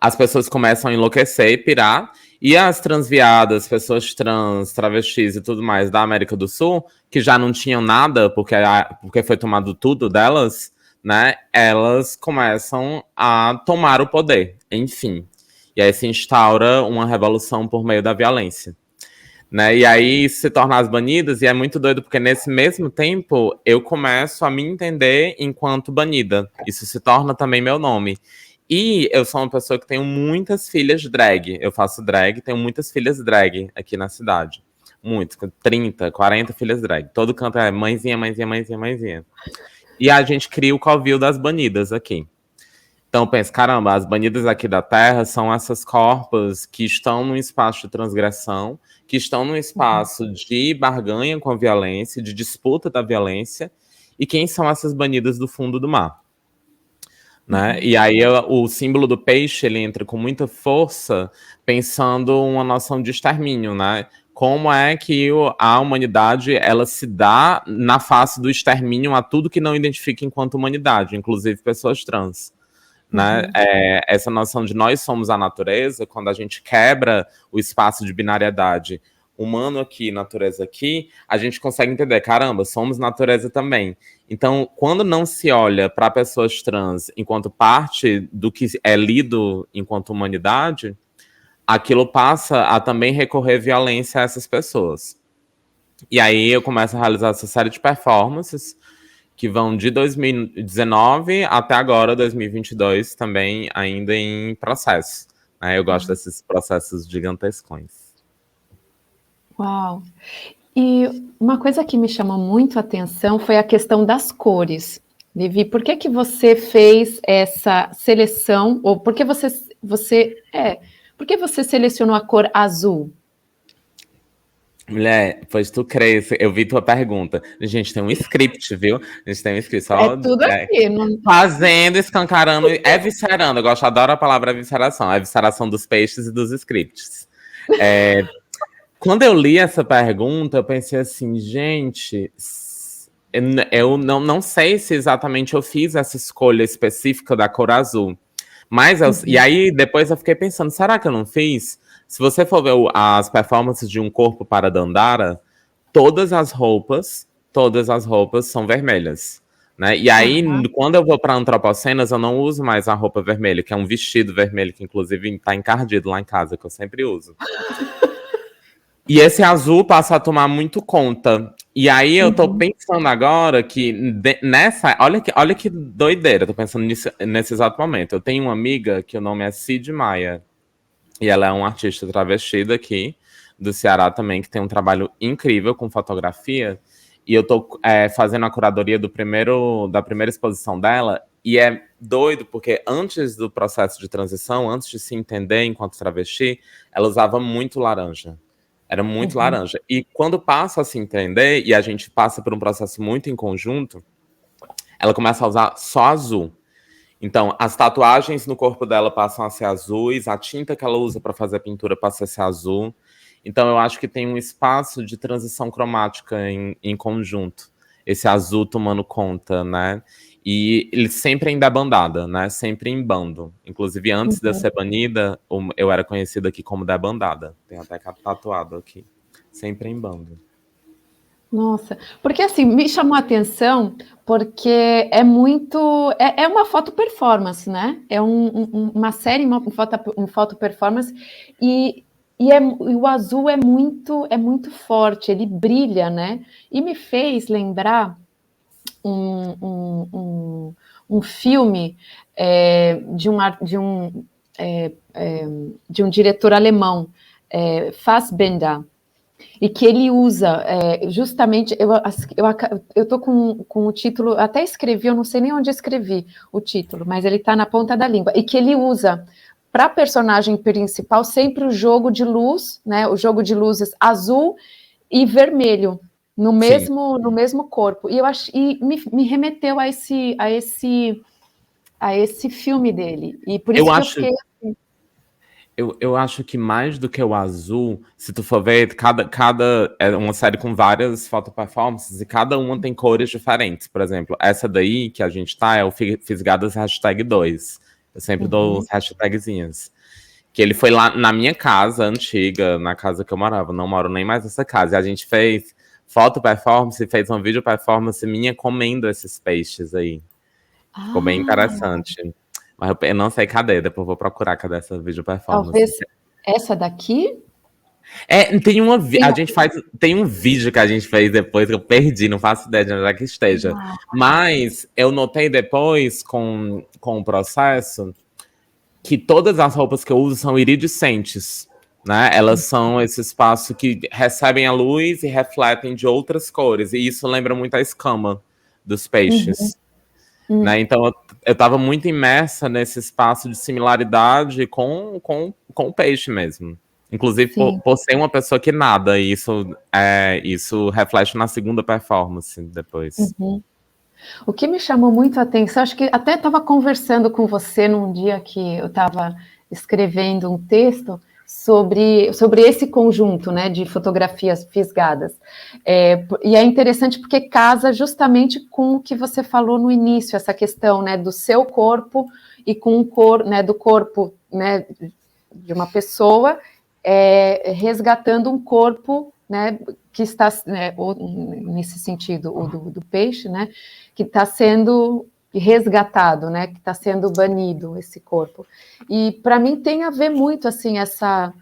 As pessoas começam a enlouquecer e pirar, e as transviadas, pessoas trans, travestis e tudo mais da América do Sul, que já não tinham nada, porque foi tomado tudo delas, né? Elas começam a tomar o poder, enfim. E aí se instaura uma revolução por meio da violência. Né? E aí isso se torna as banidas, e é muito doido, porque nesse mesmo tempo eu começo a me entender enquanto banida. Isso se torna também meu nome. E eu sou uma pessoa que tenho muitas filhas drag. Eu faço drag, tenho muitas filhas drag aqui na cidade. Muitas, 30, 40 filhas drag. Todo canto é mãezinha, mãezinha, mãezinha, mãezinha. E a gente cria o Covil das Banidas aqui. Então eu penso, caramba, as banidas aqui da Terra são essas corpos que estão num espaço de transgressão, que estão num espaço de barganha com a violência, de disputa da violência. E quem são essas banidas do fundo do mar? Né? E aí o símbolo do peixe ele entra com muita força, pensando uma noção de extermínio, né? Como é que a humanidade ela se dá na face do extermínio a tudo que não identifica enquanto humanidade, inclusive pessoas trans. Né? Essa noção de nós somos a natureza, quando a gente quebra o espaço de binariedade humano aqui, natureza aqui, a gente consegue entender, caramba, somos natureza também. Então, quando não se olha para pessoas trans enquanto parte do que é lido enquanto humanidade, aquilo passa a também recorrer violência a essas pessoas. E aí eu começo a realizar essa série de performances que vão de 2019 até agora, 2022, também ainda em processo. Né? Eu gosto desses processos gigantescos. Uau! E uma coisa que me chamou muito a atenção foi a questão das cores. Vivi, por que você fez essa seleção, ou por que você selecionou a cor azul? Mulher, pois tu crês, eu vi tua pergunta. A gente tem um script, viu? A gente tem um script. Só, tudo aqui. Não... Fazendo, escancarando, eviscerando. Eu adoro a palavra evisceração. A evisceração dos peixes e dos scripts. Quando eu li essa pergunta, eu pensei assim, gente, eu não sei se exatamente eu fiz essa escolha específica da cor azul. Mas e aí, depois eu fiquei pensando, será que eu não fiz? Se você for ver as performances de Um Corpo para Dandara, todas as roupas são vermelhas. Né? E aí, quando eu vou para Antropocenas, eu não uso mais a roupa vermelha, que é um vestido vermelho, que inclusive está encardido lá em casa, que eu sempre uso. E esse azul passa a tomar muito conta. E aí eu tô pensando agora que nessa... Olha que doideira, tô pensando nesse exato momento. Eu tenho uma amiga que o nome é Cid Maia. E ela é uma artista travestida aqui, do Ceará também, que tem um trabalho incrível com fotografia. E eu tô fazendo a curadoria da primeira exposição dela. E é doido, porque antes do processo de transição, antes de se entender enquanto travesti, ela usava muito laranja. Era muito laranja. E quando passa a se entender, e a gente passa por um processo muito em conjunto, ela começa a usar só azul. Então, as tatuagens no corpo dela passam a ser azuis, a tinta que ela usa para fazer a pintura passa a ser azul. Então, eu acho que tem um espaço de transição cromática em conjunto. Esse azul tomando conta, né? E ele sempre ainda é bandada, né? Sempre em bando. Inclusive, antes de eu ser banida, eu era conhecida aqui como debandada. Tem até tatuado aqui. Sempre em bando. Nossa, porque assim, me chamou a atenção porque é muito. É uma foto performance, né? É uma série, um foto performance, e o azul é muito forte, ele brilha, né? E me fez lembrar um filme de um diretor alemão, Fassbinder. E que ele usa justamente, eu estou com o título, até escrevi, eu não sei nem onde escrevi o título, mas ele está na ponta da língua, e que ele usa para a personagem principal sempre o jogo de luz, né, o jogo de luzes azul e vermelho, no mesmo corpo, e me remeteu a esse filme dele, e por isso que eu fiquei... Eu acho que mais do que o azul, se tu for ver, é uma série com várias foto performances e cada uma tem cores diferentes. Por exemplo, essa daí que a gente tá é o Fisgadas #2. Eu sempre dou os hashtagzinhas. Que ele foi lá na minha casa antiga, na casa que eu morava. Não moro nem mais nessa casa. E a gente fez foto performance, fez um vídeo performance minha comendo esses peixes aí. Ficou bem interessante. Mas eu não sei cadê, depois eu vou procurar cadê essa vídeo performance. Talvez essa daqui? Tem um vídeo que a gente fez depois que eu perdi, não faço ideia de onde é que esteja. Mas eu notei depois com o processo que todas as roupas que eu uso são iridescentes, né? Elas são esse espaço que recebem a luz e refletem de outras cores. E isso lembra muito a escama dos peixes. Né? Então eu estava muito imersa nesse espaço de similaridade com o peixe mesmo. Inclusive por ser uma pessoa que nada, e isso reflete na segunda performance depois. O que me chamou muito a atenção, acho que até estava conversando com você num dia que eu estava escrevendo um texto sobre esse conjunto, né, de fotografias fisgadas. E é interessante porque casa justamente com o que você falou no início, essa questão, né, do seu corpo e com do corpo, né, de uma pessoa resgatando um corpo, né, que está, né, nesse sentido, o do peixe, né, que está sendo resgatado, né, que está sendo banido esse corpo. E para mim tem a ver muito assim essa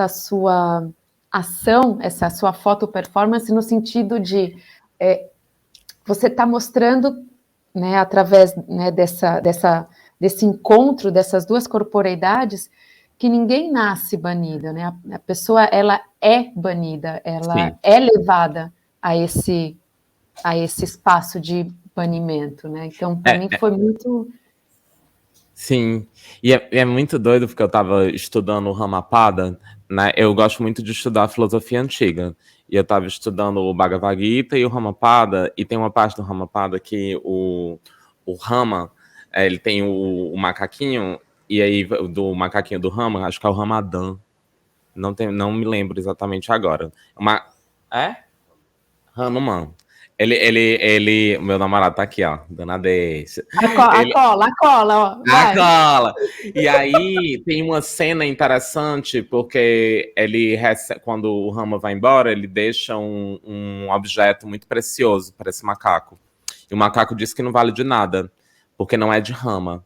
sua ação, essa sua foto performance no sentido de você está mostrando, né, através, né, desse encontro dessas duas corporeidades, que ninguém nasce banida, né? A pessoa ela é banida, ela é levada a esse espaço de banimento, né? Então, para mim foi muito... Sim, e é muito doido porque eu estava estudando o Ramapada, né? Eu gosto muito de estudar a filosofia antiga, e eu estava estudando o Bhagavad Gita e o Ramapada, e tem uma parte do Ramapada que o Rama, ele tem o macaquinho, e aí do macaquinho do Rama, acho que é o Ramadã, não me lembro exatamente agora. Hanuman. Ele, meu namorado tá aqui, ó, dando a deixa. A cola, ó. A cola! E aí tem uma cena interessante, porque quando o Rama vai embora, ele deixa um objeto muito precioso para esse macaco. E o macaco diz que não vale de nada, porque não é de Rama.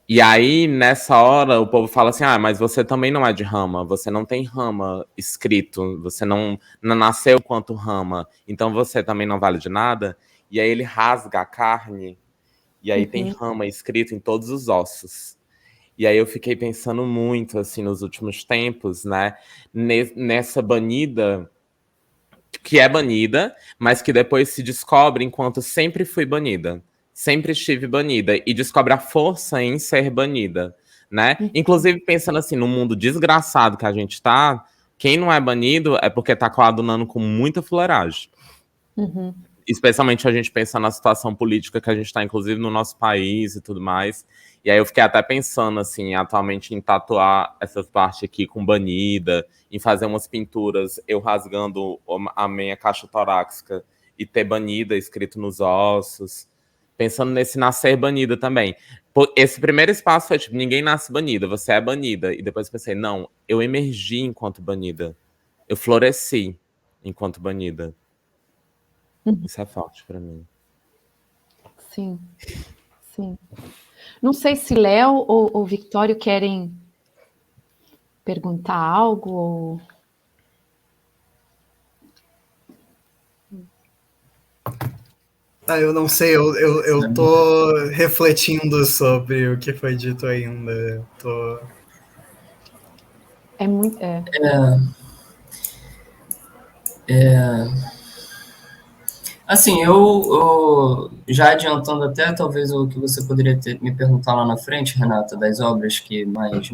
E aí, nessa hora, o povo fala assim, mas você também não é de Rama, você não tem Rama escrito, você não nasceu quanto Rama, então você também não vale de nada. E aí ele rasga a carne, e aí tem Rama escrito em todos os ossos. E aí eu fiquei pensando muito, assim, nos últimos tempos, né, nessa banida, que é banida, mas que depois se descobre enquanto sempre fui banida. Sempre estive banida, e descobre a força em ser banida, né? Inclusive, pensando assim, no mundo desgraçado que a gente tá, quem não é banido é porque tá coadunando com muita fuleiragem. especialmente a gente pensando na situação política que a gente está, inclusive, no nosso país e tudo mais. E aí eu fiquei até pensando, assim, atualmente em tatuar essas partes aqui com banida, em fazer umas pinturas, eu rasgando a minha caixa torácica e ter banida escrito nos ossos. Pensando nesse nascer banida também. Esse primeiro espaço foi tipo, ninguém nasce banida, você é banida. E depois pensei, não, eu emergi enquanto banida. Eu floresci enquanto banida. Isso é forte pra mim. Sim, sim. Não sei se Léo ou Victório querem perguntar algo. Ou... Eu não sei, eu tô refletindo sobre o que foi dito ainda. É muito. Assim, eu já adiantando até talvez o que você poderia me perguntar lá na frente, Renata, das obras que mais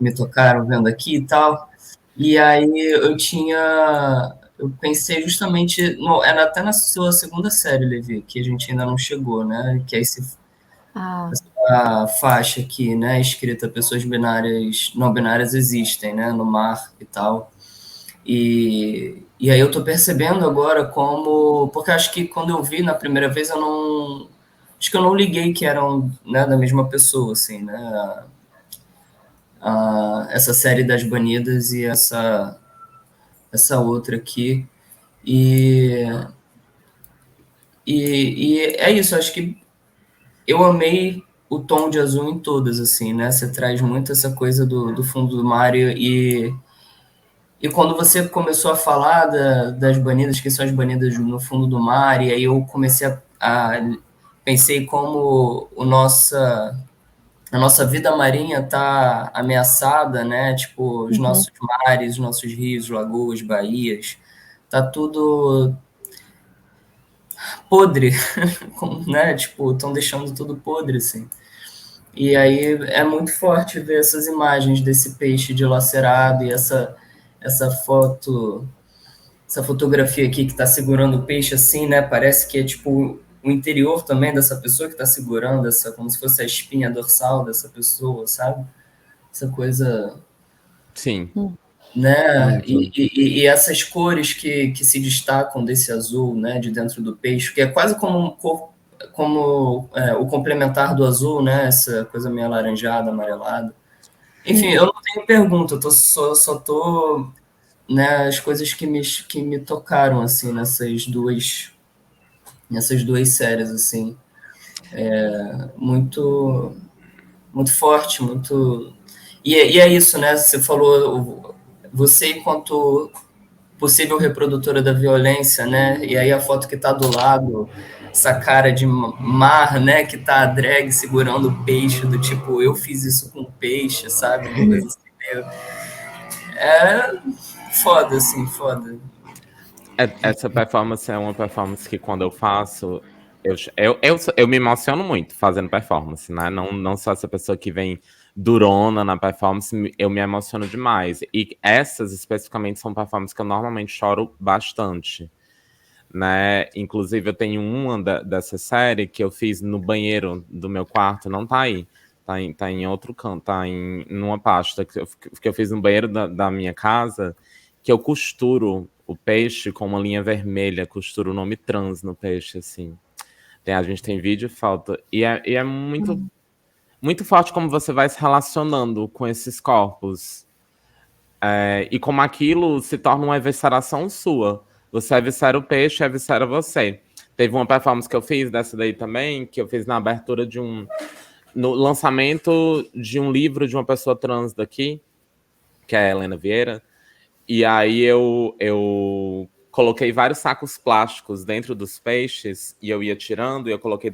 me tocaram vendo aqui e tal. E aí eu pensei justamente, era até na sua segunda série, Levi, que a gente ainda não chegou, né? Que é essa faixa aqui, né? Escrita pessoas binárias, não binárias existem, né? No mar e tal. E aí eu tô percebendo agora como... Porque acho que quando eu vi na primeira vez, acho que eu não liguei que eram, né, da mesma pessoa, assim, né? Essa série das Banidas e essa outra aqui. E é isso, acho que eu amei o tom de azul em todas, assim, né? Você traz muito essa coisa do fundo do mar e quando você começou a falar das banidas, que são as banidas no fundo do mar, e aí eu comecei pensei como a nossa vida marinha está ameaçada, né? Tipo, os nossos mares, os nossos rios, lagoas, baías, tá tudo podre, né? Tipo, estão deixando tudo podre, assim. E aí é muito forte ver essas imagens desse peixe dilacerado e essa fotografia aqui que está segurando o peixe assim, né? Parece que é tipo o interior também dessa pessoa que está segurando, como se fosse a espinha dorsal dessa pessoa, sabe? Essa coisa, Sim. né? E essas cores que se destacam desse azul, né? De dentro do peixe, que é quase como o complementar do azul, né? Essa coisa meio alaranjada, amarelada. Enfim, eu não tenho pergunta, eu só tô, né, as coisas que me tocaram, assim, nessas duas séries, assim. Muito, muito forte, muito... E é isso, né? Você falou, você enquanto possível reprodutora da violência, né? E aí a foto que tá do lado, essa cara de mar, né? Que tá a drag segurando o peixe, do tipo, eu fiz isso com o peixe, sabe? Uma coisa assim, é foda, assim, foda. Essa performance é uma performance que quando eu faço, eu me emociono muito fazendo performance, né? Não sou essa pessoa que vem durona na performance, eu me emociono demais. E essas especificamente são performances que eu normalmente choro bastante, né? Inclusive eu tenho uma dessa série que eu fiz no banheiro do meu quarto, não tá aí. Tá em outro canto, numa pasta que eu fiz no banheiro da minha casa, que eu costuro o peixe com uma linha vermelha, costuro o nome trans no peixe, assim. A gente tem vídeo e foto. E é muito, muito forte como você vai se relacionando com esses corpos. E como aquilo se torna uma evisceração sua. Você eviscera o peixe, eviscera você. Teve uma performance que eu fiz dessa daí também, que eu fiz na abertura no lançamento de um livro de uma pessoa trans daqui, que é a Helena Vieira. E aí eu coloquei vários sacos plásticos dentro dos peixes e eu ia tirando e eu coloquei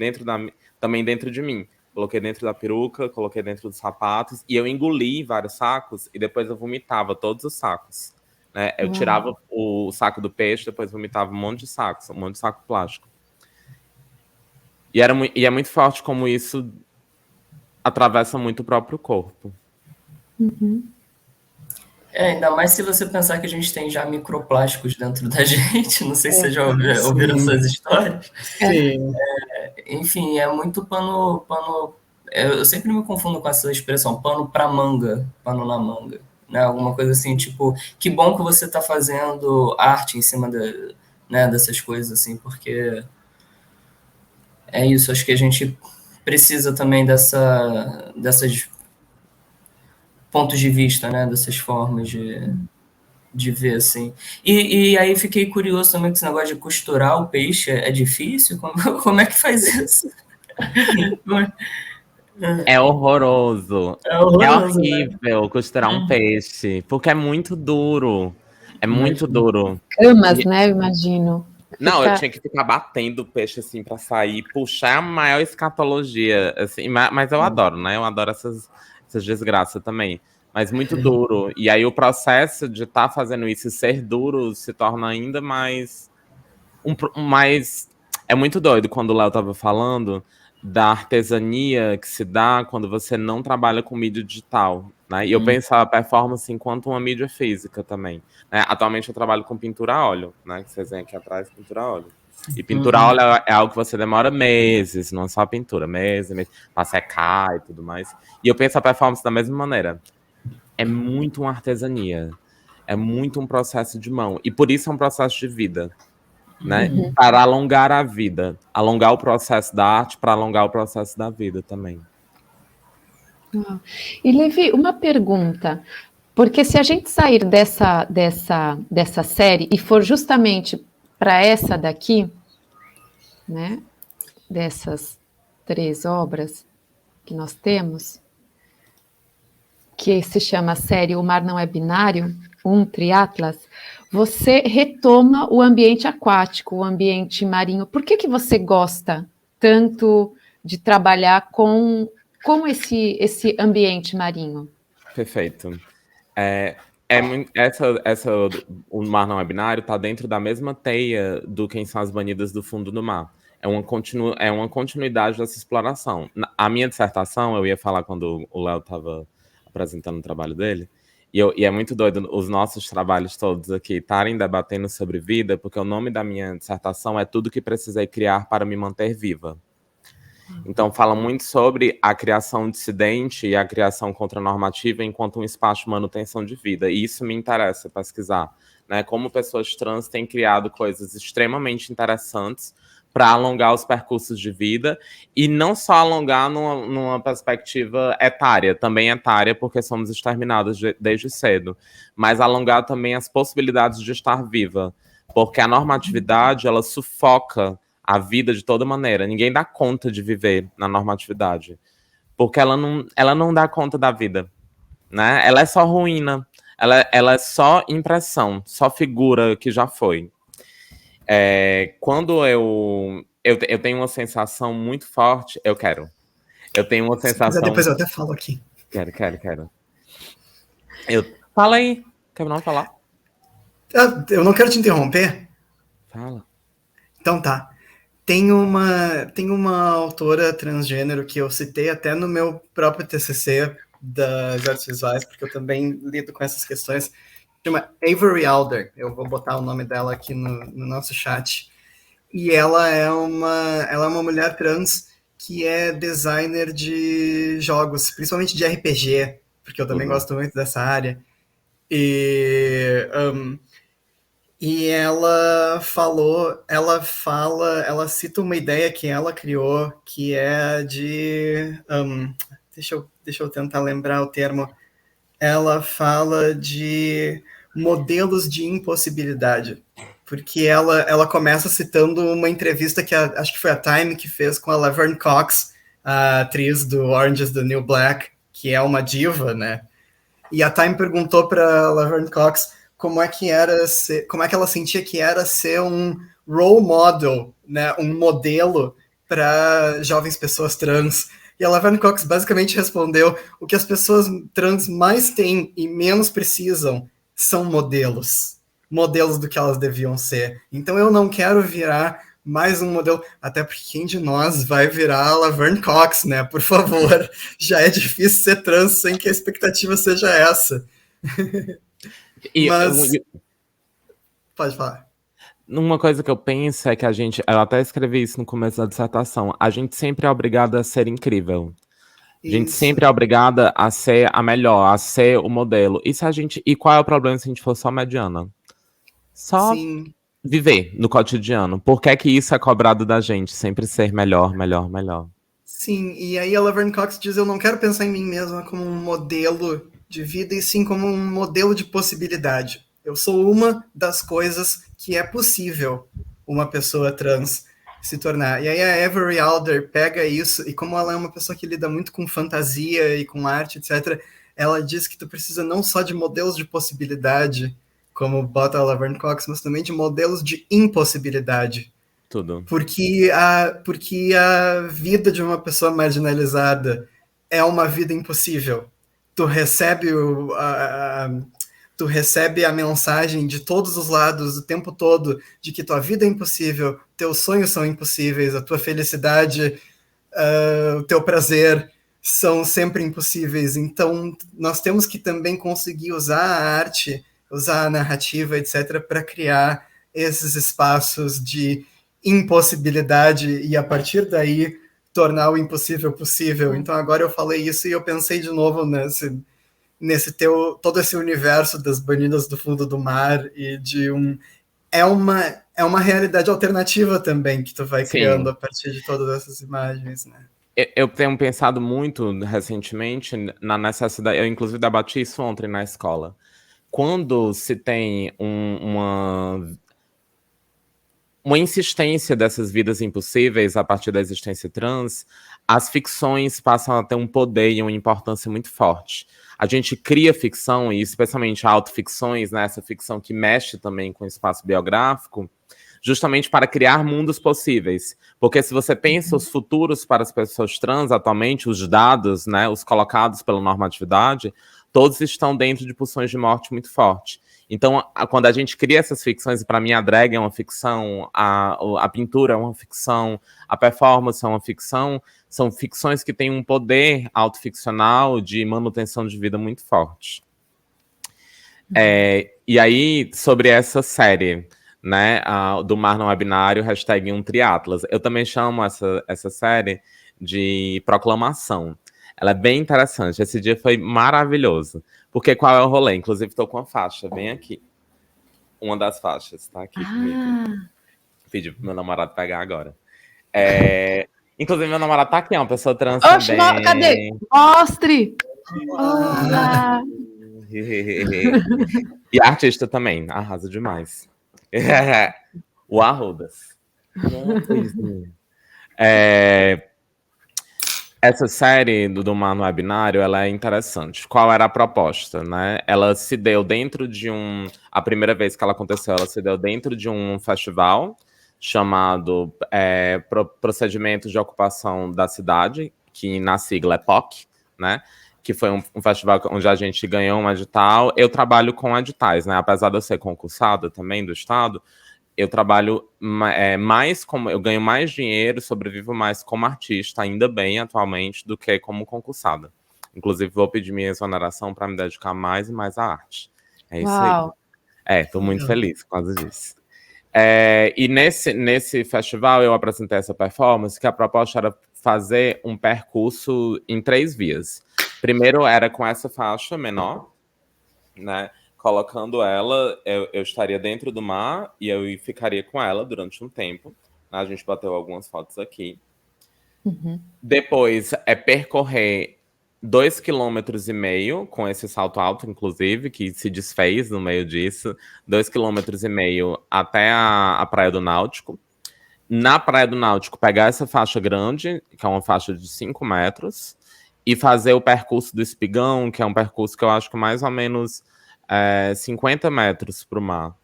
também dentro de mim. Coloquei dentro da peruca, coloquei dentro dos sapatos e eu engoli vários sacos e depois eu vomitava todos os sacos, né? Eu tirava o saco do peixe, depois vomitava um monte de saco plástico. E é muito forte como isso atravessa muito o próprio corpo. Ainda mais se você pensar que a gente tem já microplásticos dentro da gente, não sei se você já ouviram Sim. essas histórias. Sim. Enfim, é muito pano. Eu sempre me confundo com essa expressão, pano pra manga, pano na manga. Né? Alguma coisa assim, tipo, que bom que você está fazendo arte em cima né, dessas coisas, assim, porque é isso, acho que a gente precisa também dessas pontos de vista, né, dessas formas de ver, assim. E aí fiquei curioso também com esse negócio de costurar o peixe, é difícil? Como é que faz isso? É horroroso. É É horroroso, né? horrível costurar um peixe, porque é muito duro. É muito Imagina. duro. Camas, né? Eu imagino. Não, eu Fica. tinha que ficar batendo o peixe assim pra sair, puxar a maior escatologia, assim, mas eu adoro, né? Eu adoro essas desgraças também. Mas muito duro. E aí o processo de estar fazendo isso e ser duro se torna ainda mais mais. É muito doido quando o Léo tava falando da artesania que se dá quando você não trabalha com mídia digital, né? E eu penso a performance enquanto uma mídia física também, né? Atualmente eu trabalho com pintura a óleo, né? Que vocês veem aqui atrás, pintura a óleo. E pintura a óleo é algo que você demora meses, não só a pintura, meses, pra secar e tudo mais. E eu penso a performance da mesma maneira. É muito uma artesania. É muito um processo de mão. E por isso é um processo de vida, né? Para alongar a vida, alongar o processo da arte para alongar o processo da vida também. E Levi, uma pergunta, porque se a gente sair dessa série e for justamente para essa daqui, né, dessas 3 obras que nós temos, que se chama a série O Mar Não é Binário, Triatlas, você retoma o ambiente aquático, o ambiente marinho. Por que você gosta tanto de trabalhar com esse ambiente marinho? Perfeito. O Mar Não é Binário está dentro da mesma teia do Quem São as Banidas do Fundo do Mar. É uma continuidade dessa exploração. A minha dissertação, eu ia falar quando o Léo estava apresentando o trabalho dele, e é muito doido os nossos trabalhos todos aqui estarem debatendo sobre vida, porque o nome da minha dissertação é Tudo que Precisei Criar para Me Manter Viva. Então, fala muito sobre a criação dissidente e a criação contranormativa enquanto um espaço de manutenção de vida. E isso me interessa pesquisar, né? Como pessoas trans têm criado coisas extremamente interessantes para alongar os percursos de vida e não só alongar numa perspectiva etária, também etária, porque somos exterminados desde cedo, mas alongar também as possibilidades de estar viva, porque a normatividade, ela sufoca a vida de toda maneira. Ninguém dá conta de viver na normatividade, porque ela não dá conta da vida, né? Ela é só ruína, ela é só impressão, só figura que já foi. Quando eu tenho uma sensação muito forte, eu tenho uma sensação... Depois eu até falo aqui. Quero. Fala aí, quer não falar? Eu não quero te interromper. Fala. Então tá. Tem uma autora transgênero que eu citei até no meu próprio TCC das artes visuais, porque eu também lido com essas questões. Chama Avery Alder. Eu vou botar o nome dela aqui no nosso chat. E ela é uma mulher trans que é designer de jogos, principalmente de RPG, porque eu também gosto muito dessa área. E ela cita uma ideia que ela criou, que é de... deixa eu tentar lembrar o termo. Ela fala de modelos de impossibilidade, porque ela começa citando uma entrevista que acho que foi a Time que fez com a Laverne Cox, a atriz do Orange is the New Black, que é uma diva, né? E a Time perguntou para Laverne Cox como é que ela sentia que era ser um role model, né? Um modelo para jovens pessoas trans. E a Laverne Cox basicamente respondeu: o que as pessoas trans mais têm e menos precisam são modelos do que elas deviam ser. Então eu não quero virar mais um modelo, até porque quem de nós vai virar a Laverne Cox, né? Por favor, já é difícil ser trans sem que a expectativa seja essa. Mas... Pode falar. Uma coisa que eu penso é que eu até escrevi isso no começo da dissertação, a gente sempre é obrigado a ser incrível. A gente sempre é obrigada a ser a melhor, a ser o modelo. E qual é o problema se a gente for só mediana? Só Sim. Viver no cotidiano. Por que é que isso é cobrado da gente? Sempre ser melhor, melhor, melhor. Sim, e aí a Laverne Cox diz, eu não quero pensar em mim mesma como um modelo de vida, e sim como um modelo de possibilidade. Eu sou uma das coisas que é possível uma pessoa trans se tornar. E aí a Avery Alder pega isso, e como ela é uma pessoa que lida muito com fantasia e com arte, etc., ela diz que tu precisa não só de modelos de possibilidade, como bota a Laverne Cox, mas também de modelos de impossibilidade. Tudo. Porque a vida de uma pessoa marginalizada é uma vida impossível. Tu recebe a mensagem de todos os lados, o tempo todo, de que tua vida é impossível, teus sonhos são impossíveis, a tua felicidade, o teu prazer são sempre impossíveis. Então, nós temos que também conseguir usar a arte, usar a narrativa, etc., para criar esses espaços de impossibilidade e, a partir daí, tornar o impossível possível. Então, agora eu falei isso e eu pensei de novo todo esse universo das Banidas do Fundo do Mar e de é uma realidade alternativa também que tu vai criando a partir de todas essas imagens, né? Eu tenho pensado muito recentemente na necessidade, eu inclusive debati isso ontem na escola. Quando se tem uma insistência dessas vidas impossíveis a partir da existência trans, as ficções passam a ter um poder e uma importância muito forte. A gente cria ficção, e especialmente autoficções, né, essa ficção que mexe também com o espaço biográfico, justamente para criar mundos possíveis. Porque se você pensa os futuros para as pessoas trans atualmente, os dados, né, os colocados pela normatividade, todos estão dentro de pulsões de morte muito forte. Então, quando a gente cria essas ficções, e para mim a drag é uma ficção, a pintura é uma ficção, a performance é uma ficção, são ficções que têm um poder autoficcional de manutenção de vida muito forte. E aí, sobre essa série, né, do Mar Não É Binário, #1triatlas, eu também chamo essa série de proclamação. Ela é bem interessante. Esse dia foi maravilhoso. Porque qual é o rolê? Inclusive, estou com a faixa bem aqui. Uma das faixas, tá aqui comigo. Pedi pro meu namorado pegar agora. Inclusive, meu namorado tá aqui, é uma pessoa trans Oxe, também. cadê? Mostre! Olá! E artista também, arrasa demais. O Arrudas. Essa série do Mar Não É Binário, ela é interessante. Qual era a proposta, né? Ela se deu dentro de a primeira vez que ela aconteceu, ela se deu dentro de um festival chamado Procedimentos de Ocupação da Cidade, que na sigla é POC, né? Que foi um festival onde a gente ganhou um edital. Eu trabalho com editais, né? Apesar de eu ser concursada também do Estado, eu trabalho mais como... Eu ganho mais dinheiro, sobrevivo mais como artista, ainda bem, atualmente, do que como concursada. Inclusive, vou pedir minha exoneração para me dedicar mais e mais à arte. É isso aí. Estou muito feliz por causa disso. E nesse festival, eu apresentei essa performance, que a proposta era fazer um percurso em 3 vias. Primeiro, era com essa faixa menor, né? Colocando ela, eu estaria dentro do mar e eu ficaria com ela durante um tempo. A gente bateu algumas fotos aqui. Depois percorrer 2,5 km com esse salto alto, inclusive, que se desfez no meio disso. 2,5 km até a Praia do Náutico. Na Praia do Náutico, pegar essa faixa grande, que é uma faixa de 5 metros, e fazer o percurso do Espigão, que é um percurso que eu acho que mais ou menos 50 metros para o mar,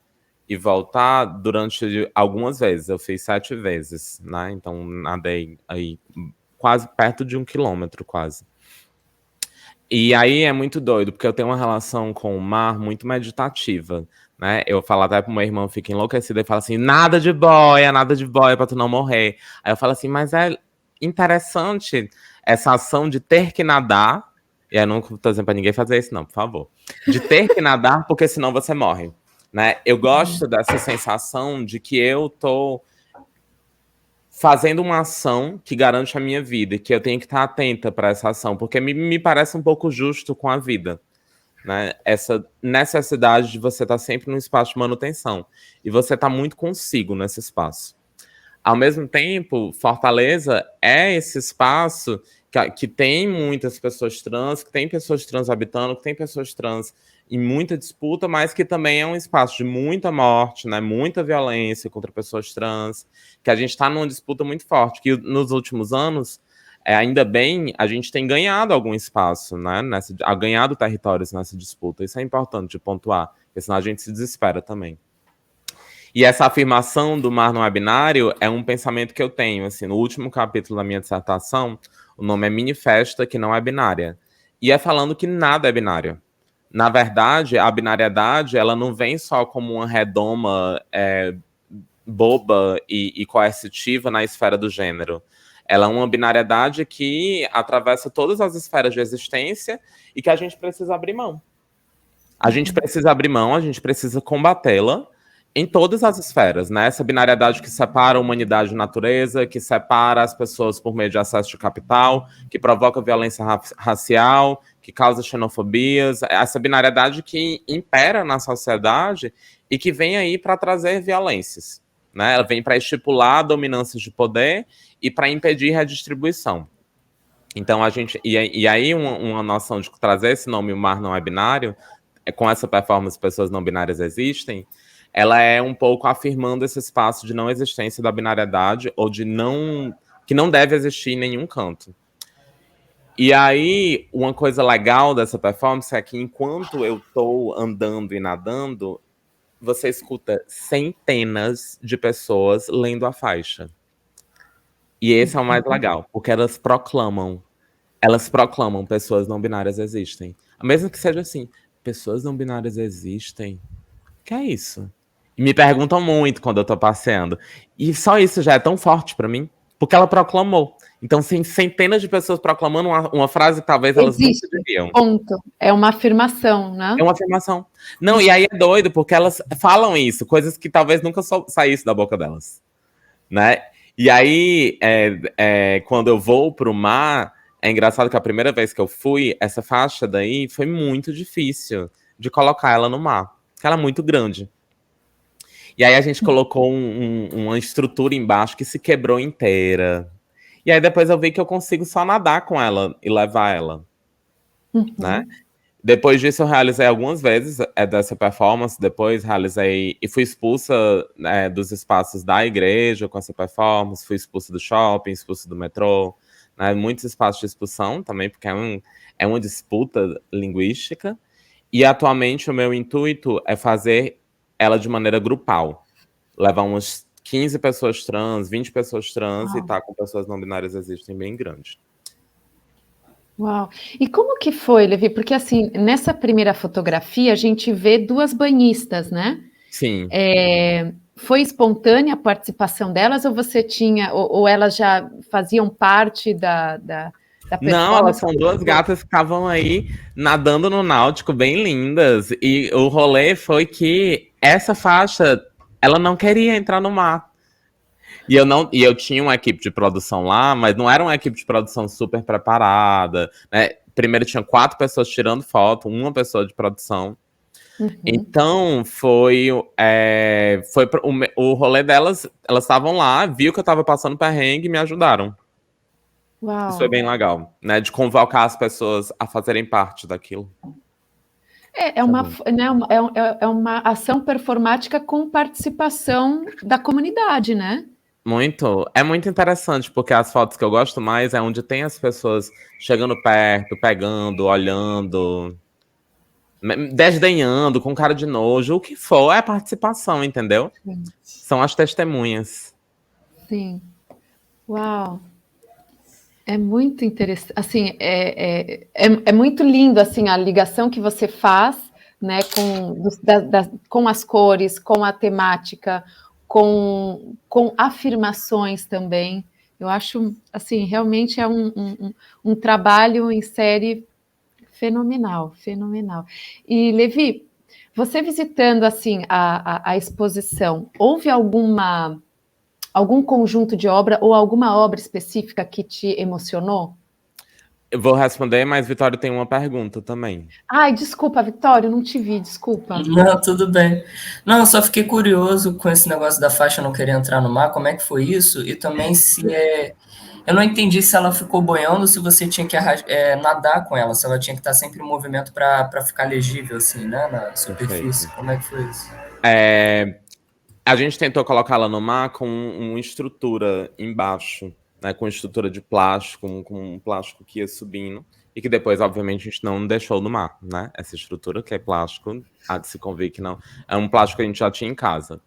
e voltar durante algumas vezes. Eu fiz 7 vezes, né? Então nadei aí quase perto de 1 quilômetro, quase. E aí é muito doido, porque eu tenho uma relação com o mar muito meditativa, né? Eu falo até pro meu irmão, fica enlouquecido, e fala assim, nada de boia pra tu não morrer. Aí eu falo assim, mas é interessante essa ação de ter que nadar. e eu não tô dizendo pra ninguém fazer isso, não, por favor. De ter que nadar, porque senão você morre, né? Eu gosto dessa sensação de que eu tô fazendo uma ação que garante a minha vida, e que eu tenho que estar atenta para essa ação, porque me parece um pouco justo com a vida, né? Essa necessidade de você estar sempre num espaço de manutenção, e você está muito consigo nesse espaço. Ao mesmo tempo, Fortaleza é esse espaço que tem muitas pessoas trans, que tem pessoas trans habitando, que tem pessoas trans em muita disputa, mas que também é um espaço de muita morte, né, muita violência contra pessoas trans, que a gente está numa disputa muito forte, que nos últimos anos, ainda bem, a gente tem ganhado algum espaço, né, ganhado territórios nessa disputa. Isso é importante de pontuar, porque senão a gente se desespera também. E essa afirmação do mar não é binário é um pensamento que eu tenho, assim, no último capítulo da minha dissertação, o nome é Manifesta que não é binária. E é falando que nada é binário. Na verdade, a binariedade, ela não vem só como uma redoma boba e coercitiva na esfera do gênero. Ela é uma binariedade que atravessa todas as esferas de existência e que a gente precisa abrir mão. A gente precisa abrir mão, a gente precisa combatê-la em todas as esferas, né? Essa binariedade que separa a humanidade de natureza, que separa as pessoas por meio de acesso de capital, que provoca violência racial, que causa xenofobias, essa binariedade que impera na sociedade e que vem aí para trazer violências, né? Ela vem para estipular dominâncias de poder e para impedir redistribuição. Então, e aí uma noção de trazer esse nome, o mar não é binário, com essa performance Pessoas Não Binárias Existem, ela é um pouco afirmando esse espaço de não existência da binariedade ou que não deve existir em nenhum canto. E aí, uma coisa legal dessa performance é que enquanto eu estou andando e nadando, você escuta centenas de pessoas lendo a faixa. E esse é o mais legal, porque elas proclamam pessoas não binárias existem. Mesmo que seja assim, pessoas não binárias existem? Que é isso? E me perguntam muito quando eu tô passeando. E só isso já é tão forte pra mim, porque ela proclamou. Então, centenas de pessoas proclamando uma frase que talvez elas Existe, nunca diriam. Ponto. É uma afirmação, né? É uma afirmação. Não, e aí é doido, porque elas falam isso, coisas que talvez nunca saíssem da boca delas, né? E aí, quando eu vou pro mar, é engraçado que a primeira vez que eu fui, essa faixa daí foi muito difícil de colocar ela no mar, porque ela é muito grande. E aí a gente colocou uma estrutura embaixo que se quebrou inteira. E aí depois eu vi que eu consigo só nadar com ela e levar ela, né? Depois disso eu realizei algumas vezes dessa performance, depois realizei e fui expulsa dos espaços da igreja com essa performance, fui expulsa do shopping, expulsa do metrô, né? Muitos espaços de expulsão também, porque é uma disputa linguística. E atualmente o meu intuito é fazer ela de maneira grupal. Levar umas 15 pessoas trans, 20 pessoas trans e estar com pessoas não binárias existem bem grande. Uau! E como que foi, Levi? Porque assim, nessa primeira fotografia a gente vê duas banhistas, né? Sim. Foi espontânea a participação delas ou você tinha, ou elas já faziam parte da performance? Não, elas são duas gatas que estavam aí nadando no Náutico, bem lindas. E o rolê foi que essa faixa, ela não queria entrar no mar. E eu tinha uma equipe de produção lá, mas não era uma equipe de produção super preparada, né? Primeiro tinha 4 pessoas tirando foto, uma pessoa de produção. Então o rolê delas, elas estavam lá, viu que eu tava passando perrengue e me ajudaram. Uau. Isso foi bem legal, né? De convocar as pessoas a fazerem parte daquilo. É uma ação performática com participação da comunidade, né? É muito interessante, porque as fotos que eu gosto mais é onde tem as pessoas chegando perto, pegando, olhando, desdenhando, com cara de nojo, o que for, é participação, entendeu? Sim. São as testemunhas. Sim. Uau! É muito interessante, assim, é muito lindo, assim, a ligação que você faz, né, com as cores, com a temática, com afirmações também. Eu acho, assim, realmente é um trabalho em série Fenomenal, fenomenal. E, Levi, você visitando assim a exposição, houve algum conjunto de obra ou alguma obra específica que te emocionou? Eu vou responder, mas Vitória tem uma pergunta também. Ai, desculpa, Vitória, eu não te vi, desculpa. Não, tudo bem. Não, eu só fiquei curioso com esse negócio da faixa não querer entrar no mar, como é que foi isso? E também se é. Eu não entendi se ela ficou boiando ou se você tinha que nadar com ela, se ela tinha que estar sempre em movimento para ficar legível, assim, né, na superfície. Perfeito. Como é que foi isso? A gente tentou colocá-la no mar com uma estrutura embaixo, né, com estrutura de plástico, com um plástico que ia subindo, e que depois, obviamente, a gente não deixou no mar, né? Essa estrutura que é plástico, há de se convir que não. É um plástico que a gente já tinha em casa.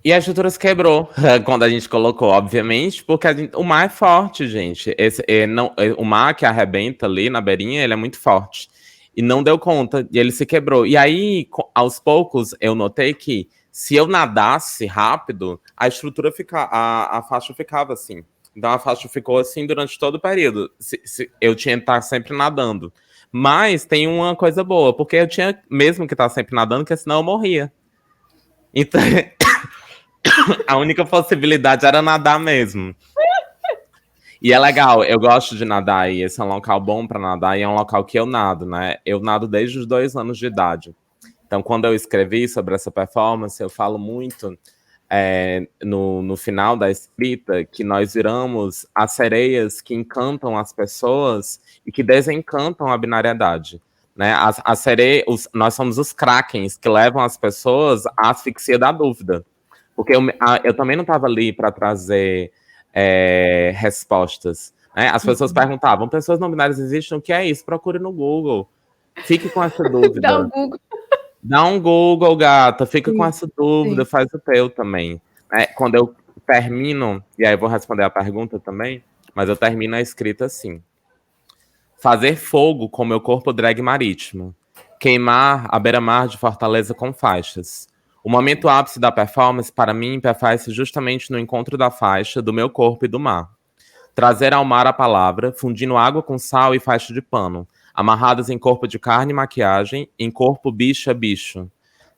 E a estrutura se quebrou quando a gente colocou, obviamente, porque o mar é forte, gente. O mar que arrebenta ali na beirinha, ele é muito forte. E não deu conta, e ele se quebrou. E aí, aos poucos, eu notei que se eu nadasse rápido, a estrutura a faixa ficava assim. Então a faixa ficou assim durante todo o período. Eu tinha que estar sempre nadando. Mas tem uma coisa boa, porque eu tinha mesmo que estar sempre nadando, porque senão eu morria. Então, a única possibilidade era nadar mesmo. E é legal, eu gosto de nadar e esse é um local bom para nadar e é um local que eu nado, né? Eu nado desde os 2 anos de idade. Então, quando eu escrevi sobre essa performance, eu falo muito no final da escrita que nós viramos as sereias que encantam as pessoas e que desencantam a binariedade. Né? Nós somos os krakens que levam as pessoas à asfixia da dúvida. Porque eu também não estava ali para trazer respostas. Né? As pessoas perguntavam, pessoas não binárias existem? O que é isso? Procure no Google. Fique com essa dúvida. Dá um Google. Dá um Google, gata. Fica com essa dúvida, faz o teu também. Quando eu termino, e aí eu vou responder a pergunta também, mas eu termino a escrita assim. Fazer fogo com meu corpo drag marítimo. Queimar a beira-mar de Fortaleza com faixas. O momento ápice da performance, para mim, perfaz-se justamente no encontro da faixa, do meu corpo e do mar. Trazer ao mar a palavra, fundindo água com sal e faixa de pano, amarradas em corpo de carne e maquiagem, em corpo bicha bicho.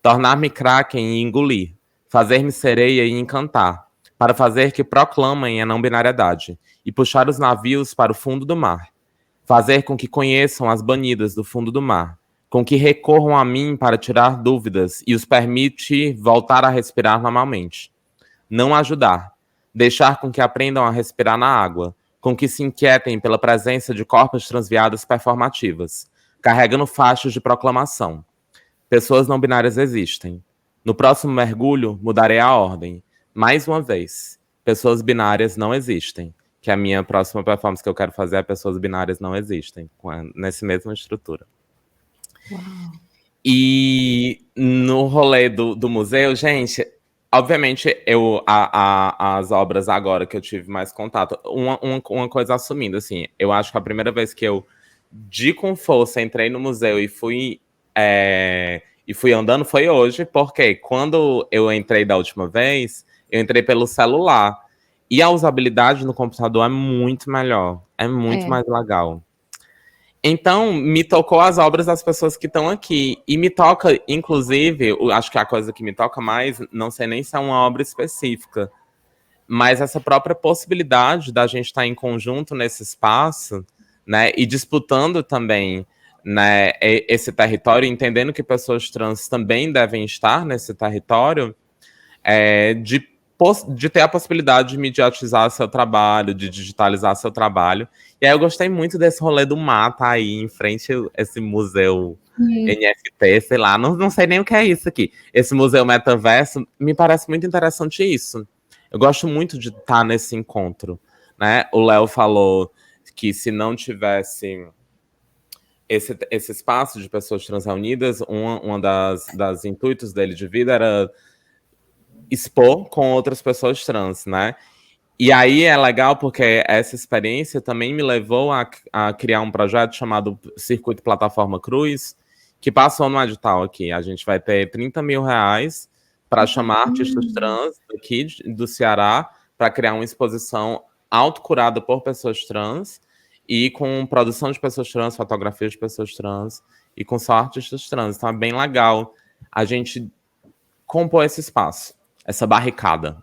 Tornar-me kraken e engolir. Fazer-me sereia e encantar. Para fazer que proclamem a não-binariedade. E puxar os navios para o fundo do mar. Fazer com que conheçam as banidas do fundo do mar. Com que recorram a mim para tirar dúvidas e os permite voltar a respirar normalmente. Não ajudar. Deixar com que aprendam a respirar na água. Com que se inquietem pela presença de corpos transviadas performativas, carregando faixas de proclamação. Pessoas não binárias existem. No próximo mergulho, mudarei a ordem. Mais uma vez, pessoas binárias não existem. Que a minha próxima performance que eu quero fazer é pessoas binárias não existem, nessa mesma estrutura. Uau. E no rolê do museu, gente, obviamente, as obras agora que eu tive mais contato, uma coisa assumindo, assim, eu acho que a primeira vez que eu, com força, entrei no museu e fui andando foi hoje, porque quando eu entrei da última vez, eu entrei pelo celular. E a usabilidade no computador é muito melhor, é muito mais legal. Então, me tocou as obras das pessoas que estão aqui. E me toca, inclusive, acho que a coisa que me toca mais, não sei nem se é uma obra específica, mas essa própria possibilidade da gente estar em conjunto nesse espaço, né, e disputando também, né, esse território, entendendo que pessoas trans também devem estar nesse território, de ter a possibilidade de mediatizar seu trabalho, de digitalizar seu trabalho. E aí eu gostei muito desse rolê do mar, tá aí em frente a esse museu NFT, sei lá, não sei nem o que é isso aqui. Esse museu metaverso, me parece muito interessante isso. Eu gosto muito de estar nesse encontro, né? O Léo falou que se não tivesse esse espaço de pessoas trans reunidas, uma das intuitos dele de vida era expor com outras pessoas trans, né? E aí é legal porque essa experiência também me levou a criar um projeto chamado Circuito Plataforma Cruz, que passou no edital aqui. A gente vai ter 30 mil reais para chamar artistas trans aqui do Ceará para criar uma exposição autocurada por pessoas trans e com produção de pessoas trans, fotografia de pessoas trans e com só artistas trans. Então é bem legal a gente compor esse espaço, essa barricada.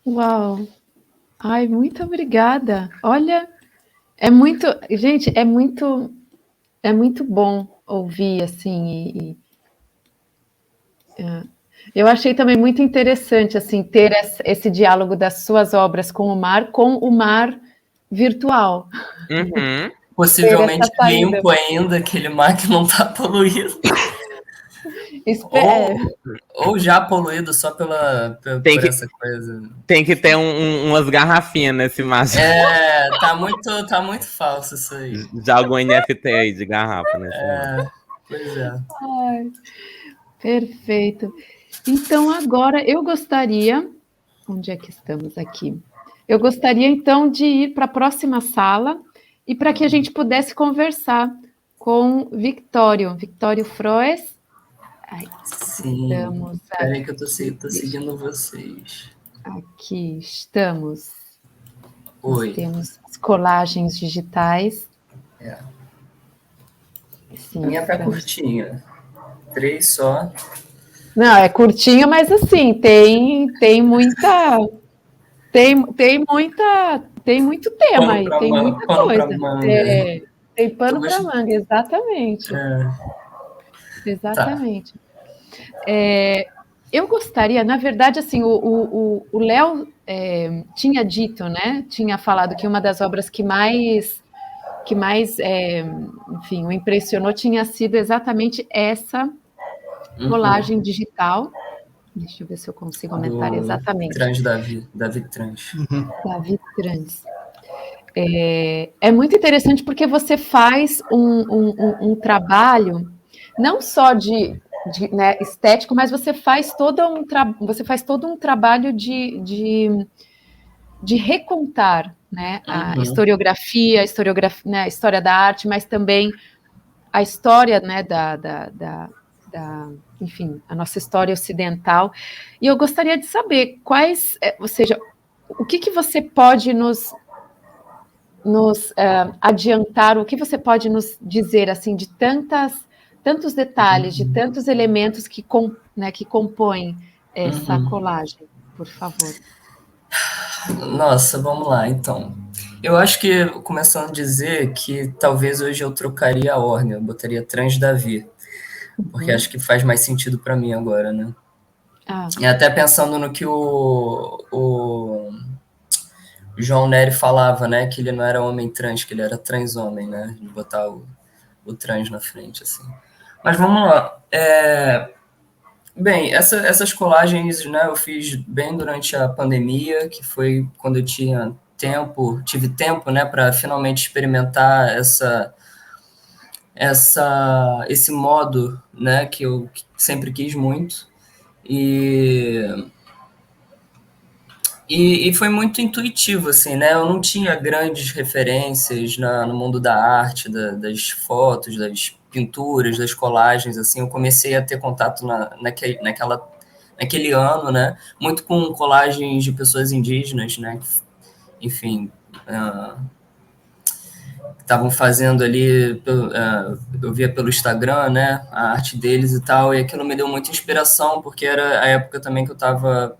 Uau! Ai, muito obrigada. Olha, é muito, gente, é muito bom ouvir assim. Eu achei também muito interessante assim ter esse diálogo das suas obras com o mar virtual. Uhum. Possivelmente limpo ainda, aquele mar que não está poluído. Ou já poluído só por essa coisa. Tem que ter umas garrafinhas nesse mar. Tá muito falso isso aí. Joga um NFT aí de garrafa nesse mar. Pois é. Ai, perfeito. Então, agora eu gostaria... Onde é que estamos aqui? Eu gostaria, então, de ir para a próxima sala e para que a gente pudesse conversar com Victório Froes. Ai, sim, peraí que eu tô seguindo vocês. Aqui estamos. Oi. Nós temos as colagens digitais. Sim, a minha tá curtinha. 3 só. Não, é curtinha, mas assim, tem muita... Tem muito tema aí, tem muita coisa. Tem pano para manga, exatamente. Exatamente. Tá. Eu gostaria, na verdade, assim, o Léo tinha dito, né? Tinha falado que uma das obras que mais enfim, o impressionou tinha sido exatamente essa colagem digital. Deixa eu ver se eu consigo aumentar exatamente. Trans David Trans. David Trans. É muito interessante porque você faz um trabalho não só de né, estético, mas você faz todo um trabalho de recontar, né, a historiografia, né, a história da arte, mas também a história, né, enfim, a nossa história ocidental. E eu gostaria de saber ou seja, o que você pode nos adiantar, o que você pode nos dizer, assim, de tantos detalhes, de tantos elementos que compõem essa colagem, por favor. Nossa, vamos lá, então. Eu acho que, começando a dizer que talvez hoje eu trocaria a ordem, eu botaria Trans Davi, porque acho que faz mais sentido para mim agora, né? E até pensando no que o João Nery falava, né, que ele não era homem trans, que ele era trans-homem, né, de botar o trans na frente, assim. Mas vamos lá. Bem, essas colagens, né, eu fiz bem durante a pandemia, que foi quando eu tive tempo, né, para finalmente experimentar esse modo, né, que eu sempre quis muito. E foi muito intuitivo, assim, né? Eu não tinha grandes referências no mundo da arte, das fotos, das pinturas, das colagens, assim. Eu comecei a ter contato naquele ano, né? Muito com colagens de pessoas indígenas, né? Enfim, estavam fazendo ali, eu via pelo Instagram, né? A arte deles e tal, e aquilo me deu muita inspiração, porque era a época também que eu estava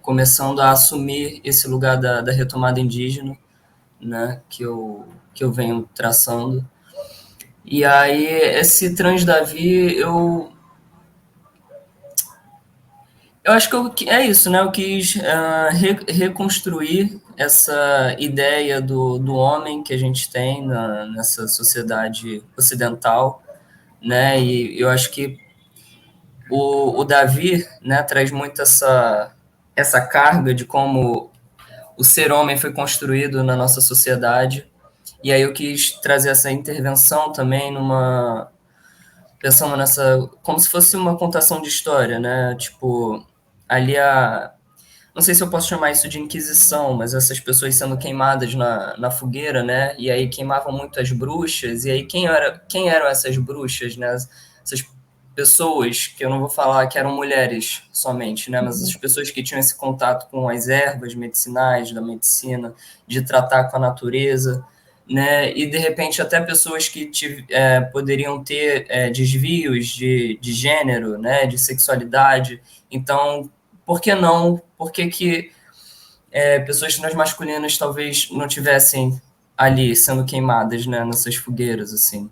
começando a assumir esse lugar da retomada indígena, né, que eu venho traçando. E aí, esse Trans Davi, eu acho que é isso, né, eu quis reconstruir essa ideia do homem que a gente tem nessa sociedade ocidental, né, e eu acho que o Davi, né, traz muito essa carga de como o ser homem foi construído na nossa sociedade. E aí eu quis trazer essa intervenção também pensando como se fosse uma contação de história, né? Tipo, ali não sei se eu posso chamar isso de inquisição, mas essas pessoas sendo queimadas na fogueira, né? E aí queimavam muito as bruxas, e aí quem eram essas bruxas, né? Essas pessoas, que eu não vou falar que eram mulheres somente, né, mas as pessoas que tinham esse contato com as ervas medicinais, da medicina, de tratar com a natureza, né, e de repente até pessoas que poderiam ter desvios de gênero, né, de sexualidade. Então, por que não? Por que pessoas transmasculinas talvez não tivessem ali sendo queimadas, né, nessas fogueiras, assim,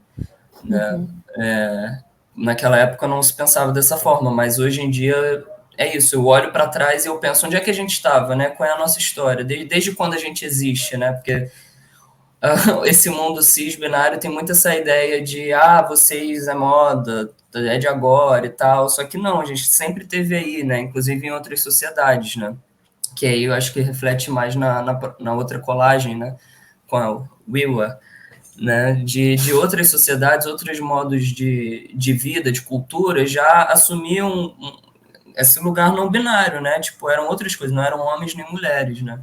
né? Naquela época não se pensava dessa forma, mas hoje em dia é isso. Eu olho para trás e eu penso onde é que a gente estava, né? Qual é a nossa história? Desde quando a gente existe, né? Porque esse mundo cis binário tem muito essa ideia de vocês é moda, é de agora e tal. Só que não, a gente sempre teve aí, né? Inclusive em outras sociedades, né? Que aí eu acho que reflete mais na outra colagem, né? Com a Wiwa, né? De outras sociedades, outros modos de vida, de cultura, já assumiam esse lugar não binário, né? Tipo, eram outras coisas, não eram homens nem mulheres, né?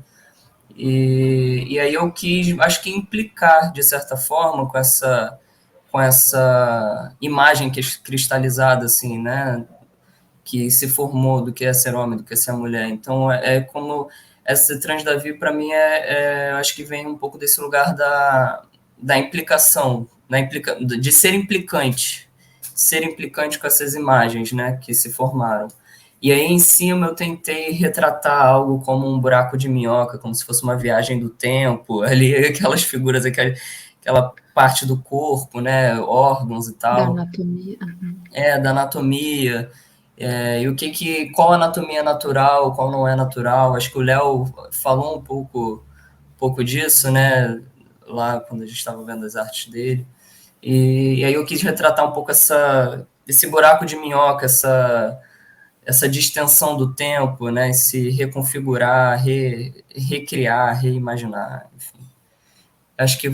E aí eu quis, acho que implicar, de certa forma, com essa imagem cristalizada, assim, né? Que se formou do que é ser homem, do que é ser mulher. Então, como essa Transdavi, para mim, acho que vem um pouco desse lugar da implicação, de ser implicante com essas imagens, né, que se formaram. E aí, em cima, eu tentei retratar algo como um buraco de minhoca, como se fosse uma viagem do tempo, ali, aquelas figuras, aquela parte do corpo, né, órgãos e tal. Da anatomia. Da anatomia. E qual anatomia é natural, qual não é natural. Acho que o Léo falou um pouco disso, né, lá quando a gente estava vendo as artes dele. E aí eu quis retratar um pouco esse buraco de minhoca, essa distensão do tempo, né, se reconfigurar, recriar, reimaginar, enfim. Acho que é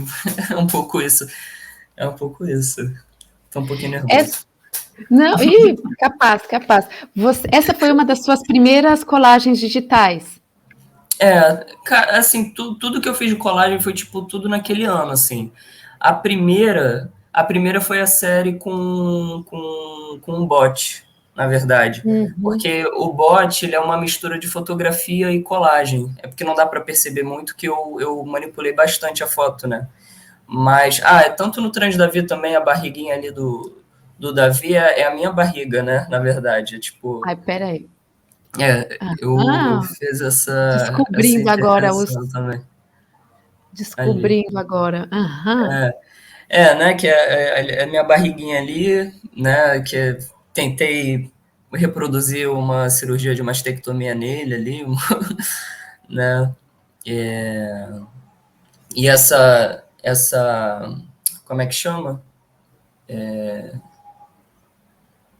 um pouco isso. Tô um pouquinho nervoso. Não, capaz. Essa foi uma das suas primeiras colagens digitais? Assim, tudo que eu fiz de colagem foi, tipo, tudo naquele ano, assim. A primeira foi a série com um bot, na verdade. Porque o bot, ele é uma mistura de fotografia e colagem. É porque não dá para perceber muito que eu manipulei bastante a foto, né? Mas, tanto no Transdavi também, a barriguinha ali do Davi é a minha barriga, né? Na verdade, tipo... Ai, peraí. Eu fiz descobrindo agora também. Descobrindo agora. Né, que é a minha barriguinha ali, né, que tentei reproduzir uma cirurgia de mastectomia nele ali, né, e essa, como é que chama?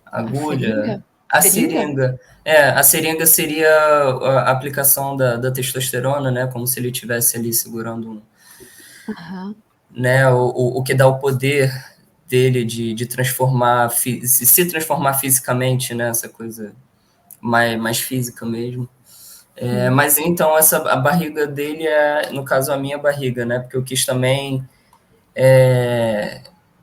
Agulha? A seringa. A seringa seria a aplicação da testosterona, né, como se ele estivesse ali segurando né, o que dá o poder dele de transformar, se transformar fisicamente, né, essa coisa mais física mesmo. Mas então a barriga dele no caso, a minha barriga, né, porque eu quis também,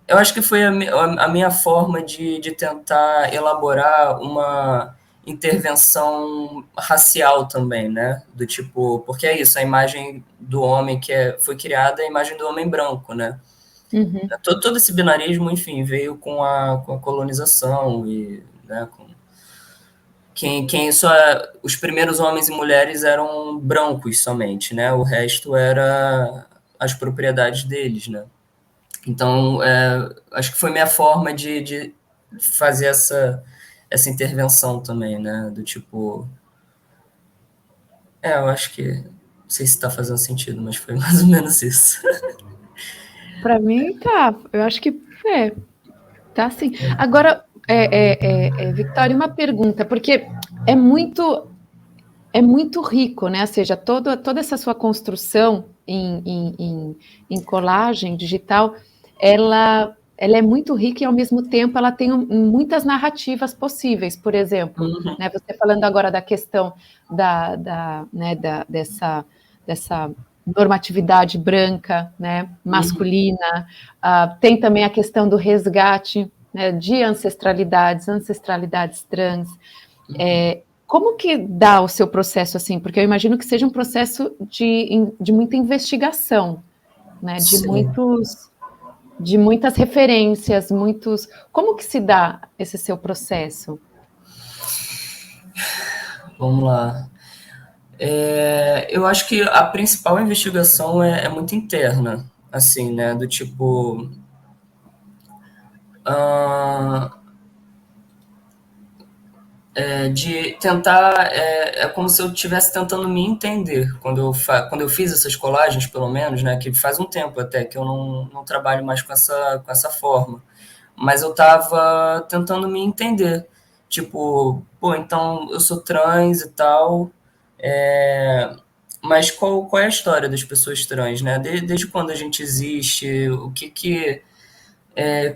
eu acho que foi a minha forma de tentar elaborar uma intervenção racial também, né, do tipo, porque é isso, a imagem do homem foi criada, é a imagem do homem branco, né. Todo esse binarismo, enfim, veio com a colonização e, né, os primeiros homens e mulheres eram brancos somente, né? O resto era as propriedades deles, né? Então, acho que foi minha forma de fazer essa intervenção também, né? Do tipo... eu acho que... Não sei se está fazendo sentido, mas foi mais ou menos isso. Para mim, tá. Eu acho que tá sim. Agora, Victoria, uma pergunta, porque é muito rico, né? Ou seja, toda essa sua construção em colagem digital, ela é muito rica e, ao mesmo tempo, ela tem muitas narrativas possíveis. Por exemplo, né, você falando agora da questão dessa normatividade branca, né, masculina, tem também a questão do resgate, né, de ancestralidades trans. Como que dá o seu processo assim? Porque eu imagino que seja um processo de muita investigação, né, de muitas referências, Como que se dá esse seu processo? Vamos lá. Eu acho que a principal investigação é muito interna, assim, né? Do tipo... de tentar... É como se eu estivesse tentando me entender. Quando eu fiz essas colagens, pelo menos, né? Que faz um tempo até que eu não trabalho mais com essa forma. Mas eu estava tentando me entender. Tipo, pô, então eu sou trans e tal... Mas qual é a história das pessoas trans, né? Desde quando a gente existe,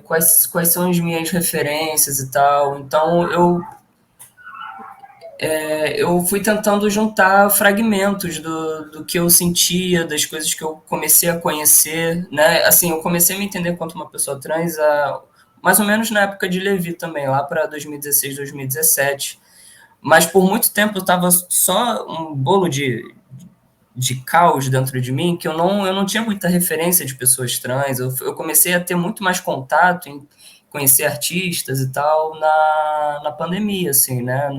quais são as minhas referências e tal. Então eu fui tentando juntar fragmentos do que eu sentia, das coisas que eu comecei a conhecer, né? Assim, eu comecei a me entender quanto uma pessoa trans mais ou menos na época de Levi também, lá para 2016, 2017. Mas por muito tempo eu estava só um bolo de caos dentro de mim, que eu não tinha muita referência de pessoas trans. Eu comecei a ter muito mais contato, em conhecer artistas e tal, na pandemia, assim, né?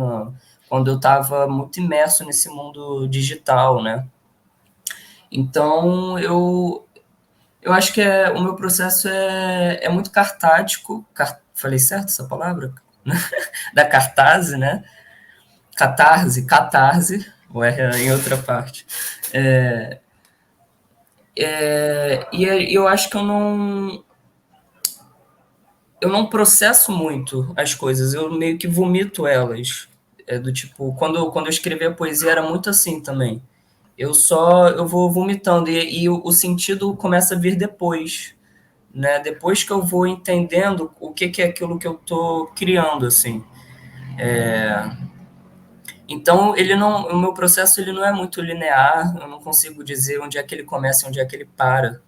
Quando eu estava muito imerso nesse mundo digital, né? Então, eu acho que o meu processo é muito cartático. Falei certo essa palavra? Da cartase, né? Catarse, o R é em outra parte. E eu acho que eu não processo muito as coisas, eu meio que vomito elas. Do tipo, quando eu escrevia poesia era muito assim também. Eu vou vomitando e o sentido começa a vir depois, né? Depois que eu vou entendendo o que é aquilo que eu tô criando, assim. Então, o meu processo ele não é muito linear, eu não consigo dizer onde é que ele começa e onde é que ele para,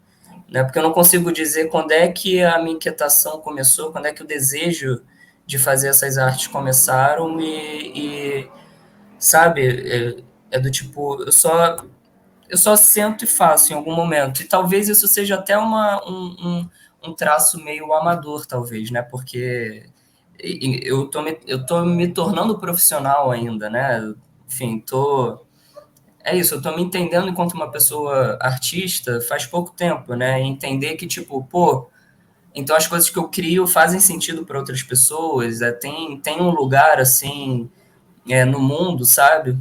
né? Porque eu não consigo dizer quando é que a minha inquietação começou, quando é que o desejo de fazer essas artes começaram sabe, do tipo, eu só sento e faço em algum momento. E talvez isso seja até um traço meio amador, talvez, né? Porque eu tô me tornando profissional ainda, né? Enfim, é isso, eu tô me entendendo enquanto uma pessoa artista faz pouco tempo, né? E entender que, tipo, pô, então as coisas que eu crio fazem sentido para outras pessoas, tem um lugar, assim, no mundo, sabe?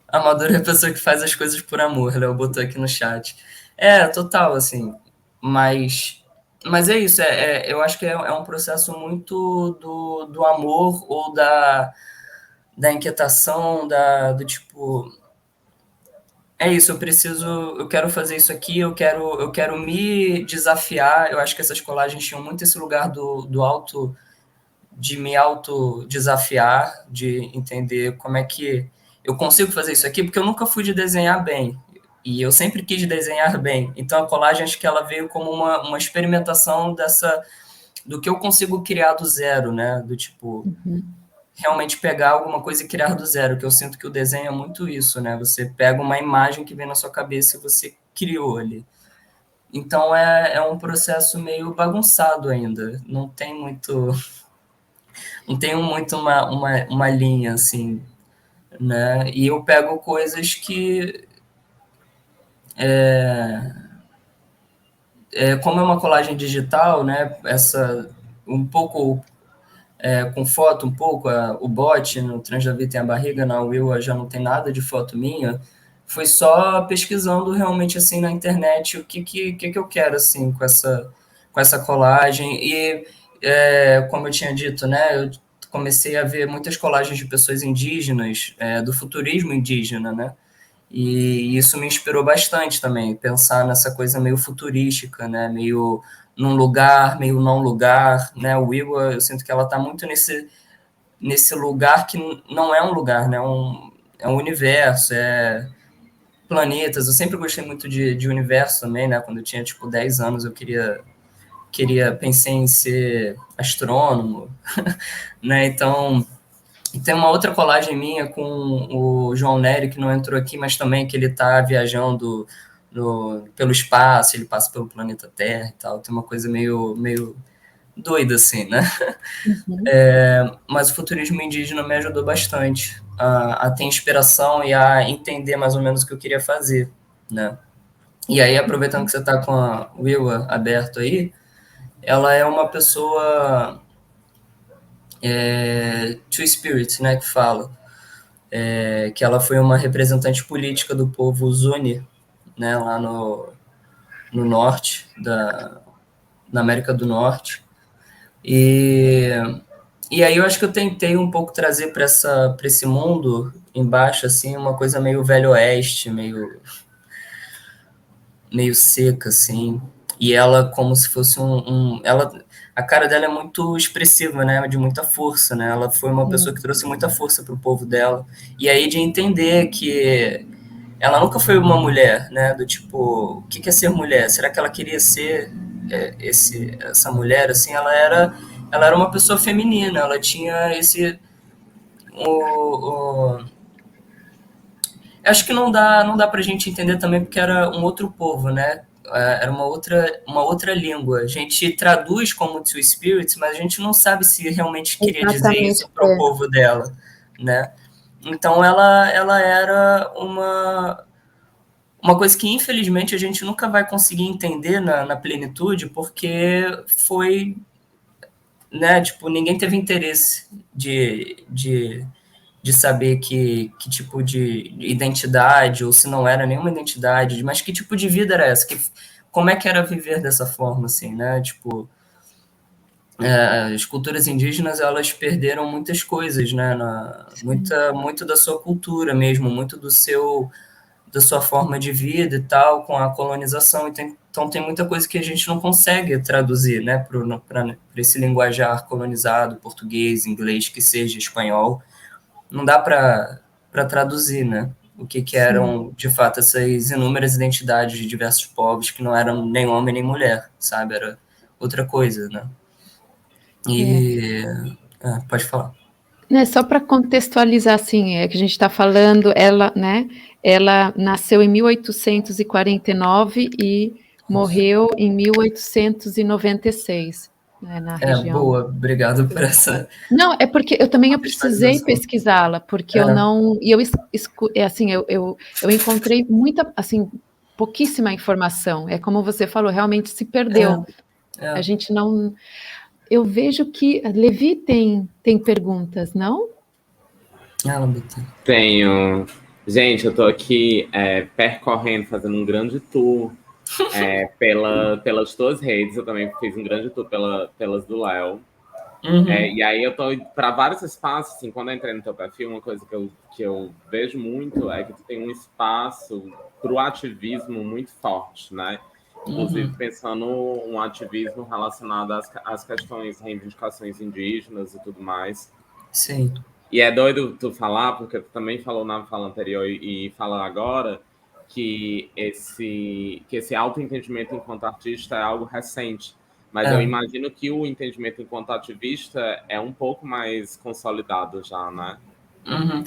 Amador é a pessoa que faz as coisas por amor, Léo botou aqui no chat. Total, assim. Mas é isso, eu acho que é um processo muito do amor ou da inquietação, do tipo... É isso, eu quero fazer isso aqui, eu quero me desafiar. Eu acho que essas colagens tinham muito esse lugar de me auto-desafiar, de entender como é que eu consigo fazer isso aqui, porque eu nunca fui de desenhar bem, e eu sempre quis desenhar bem. Então a colagem, acho que ela veio como uma experimentação do que eu consigo criar do zero, né? Do tipo, realmente pegar alguma coisa e criar do zero, que eu sinto que o desenho é muito isso, né? Você pega uma imagem que vem na sua cabeça e você criou ali. Então é um processo meio bagunçado ainda, não tenho muito uma linha, assim, né? E eu pego coisas que... como é uma colagem digital, né? Um pouco com foto, um pouco, o bot no Transdavi tem a barriga, na Will já não tem nada de foto minha, foi só pesquisando realmente, assim, na internet o que eu quero, assim, com essa colagem. E, como eu tinha dito, né, eu comecei a ver muitas colagens de pessoas indígenas, do futurismo indígena, né, e isso me inspirou bastante também, pensar nessa coisa meio futurística, né, meio num lugar, meio não lugar, né, o Iwa, eu sinto que ela está muito nesse lugar que não é um lugar, né, é um universo, planetas. Eu sempre gostei muito de universo também, né, quando eu tinha, tipo, 10 anos eu queria pensei em ser astrônomo, né? Então, tem uma outra colagem minha com o João Nery, que não entrou aqui, mas também que ele está viajando pelo espaço, ele passa pelo planeta Terra e tal, tem uma coisa meio doida, assim, né? Uhum. Mas o futurismo indígena me ajudou bastante a ter inspiração e a entender mais ou menos o que eu queria fazer, né? E aí, aproveitando que você está com a Wilwa aberto aí, ela é uma pessoa Two Spirits, né, que fala, que ela foi uma representante política do povo Zuni, né, lá no norte, na América do Norte. E aí eu acho que eu tentei um pouco trazer para esse mundo embaixo, assim, uma coisa meio velho oeste, meio seca, assim. E ela como se fosse a cara dela é muito expressiva, né? De muita força, né? Ela foi uma pessoa que trouxe muita força para o povo dela. E aí de entender que ela nunca foi uma mulher, né? Do tipo, o que é ser mulher? Será que ela queria ser essa mulher? Assim, ela era uma pessoa feminina. Ela tinha esse acho que não dá pra gente entender também porque era um outro povo, né? Era uma outra língua. A gente traduz como Two Spirits, mas a gente não sabe se realmente queria dizer isso para o povo dela, né? Então ela era uma coisa que infelizmente a gente nunca vai conseguir entender na plenitude, porque foi, né? Tipo, ninguém teve interesse de saber que tipo de identidade, ou se não era nenhuma identidade, mas que tipo de vida era essa, como é que era viver dessa forma, assim, né? Tipo, as culturas indígenas, elas perderam muitas coisas, né? Muito da sua cultura mesmo, muito da sua forma de vida e tal, com a colonização. Então tem muita coisa que a gente não consegue traduzir, né? Para esse linguajar colonizado, português, inglês, que seja espanhol, não dá para traduzir, né? O que eram, de fato, essas inúmeras identidades de diversos povos que não eram nem homem nem mulher, sabe? Era outra coisa, né? E... pode falar. Só para contextualizar, assim, que a gente está falando, ela, né? Ela nasceu em 1849 e morreu em 1896. Né, na região. Boa, obrigado por essa. Não, é porque eu precisei pesquisá-la, porque eu não, e assim, eu encontrei muita, assim, pouquíssima informação. É como você falou, realmente se perdeu. A gente não. Eu vejo que Levi tem perguntas, não? Tenho. Gente, eu tô aqui percorrendo, fazendo um grande tour pelas tuas redes. Eu também fiz um grande tour pelas do Léo. Uhum. E aí eu tô para vários espaços, assim, quando eu entrei no teu perfil, uma coisa que eu vejo muito é que tu tem um espaço para o ativismo muito forte, né? Inclusive pensando um ativismo relacionado às questões, reivindicações indígenas e tudo mais. Sim. E é doido tu falar, porque tu também falou na fala anterior e fala agora, que esse autoentendimento enquanto artista é algo recente. Mas eu imagino que o entendimento enquanto ativista é um pouco mais consolidado já, né? Uhum.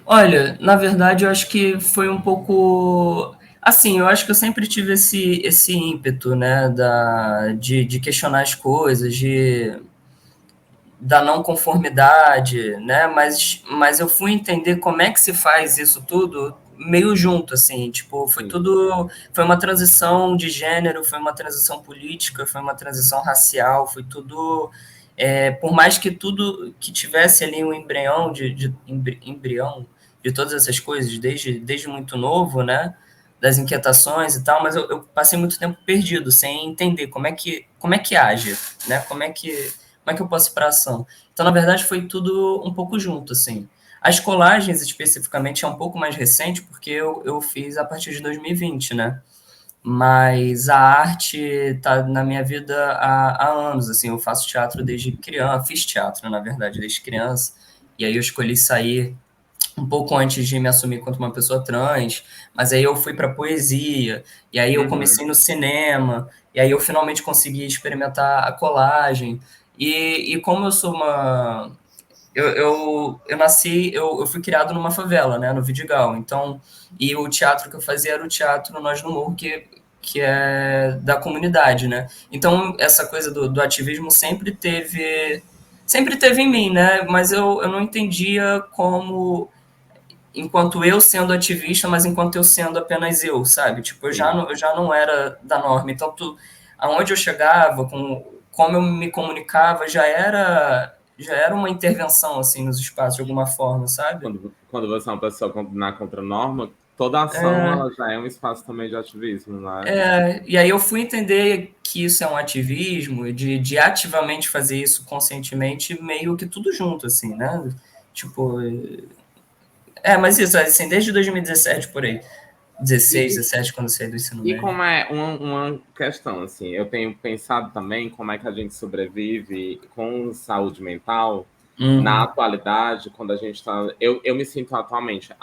Olha, na verdade, eu acho que foi um pouco... Assim, eu acho que eu sempre tive esse ímpeto, né, de questionar as coisas, da não conformidade, né, mas eu fui entender como é que se faz isso tudo meio junto, assim, tipo, foi uma transição de gênero, foi uma transição política, foi uma transição racial, foi tudo, por mais que tudo que tivesse ali um embrião de todas essas coisas, desde muito novo, né, das inquietações e tal, mas eu passei muito tempo perdido, sem entender como é que age, né, como é que eu posso ir para ação? Então, na verdade, foi tudo um pouco junto, assim. As colagens, especificamente, é um pouco mais recente, porque eu fiz a partir de 2020, né? Mas a arte está na minha vida há anos, assim. Eu faço teatro desde criança, fiz teatro, na verdade, desde criança. E aí eu escolhi sair um pouco antes de me assumir quanto uma pessoa trans, mas aí eu fui para poesia, e aí eu comecei no cinema, e aí eu finalmente consegui experimentar a colagem. E como eu sou uma... Eu nasci, eu fui criado numa favela, né, no Vidigal, então, e o teatro que eu fazia era o teatro Nós no Morro, que é da comunidade, né, então essa coisa do ativismo sempre teve em mim, né, mas eu não entendia como, enquanto eu sendo ativista, mas enquanto eu sendo apenas eu, sabe, tipo, eu já não era da norma, então aonde eu chegava, como eu me comunicava, já era uma intervenção, assim, nos espaços, de alguma forma, sabe? Quando você é uma pessoa na contranorma, toda ação ela já é um espaço também de ativismo, né? E aí eu fui entender que isso é um ativismo, de ativamente fazer isso conscientemente, meio que tudo junto, assim, né? Tipo... mas isso, assim, desde 2017, por aí. 16, 17, quando eu saí do ensino médio. E como é uma questão, assim, eu tenho pensado também como é que a gente sobrevive com saúde mental na atualidade, quando a gente está... Eu me sinto atualmente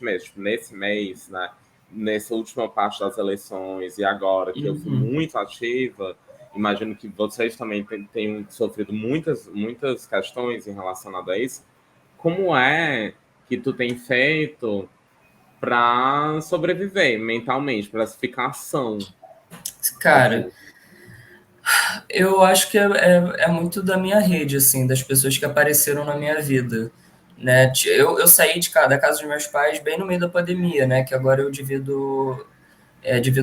mesmo, tipo, nesse mês, né, nessa última parte das eleições e agora que eu fui muito ativa, imagino que vocês também tenham sofrido muitas questões em relacionado a isso. Como é que tu tem feito para sobreviver mentalmente, para ficar são? Cara, eu acho que é muito da minha rede, assim, das pessoas que apareceram na minha vida, né? Eu saí da casa dos meus pais bem no meio da pandemia, né? Que agora eu divido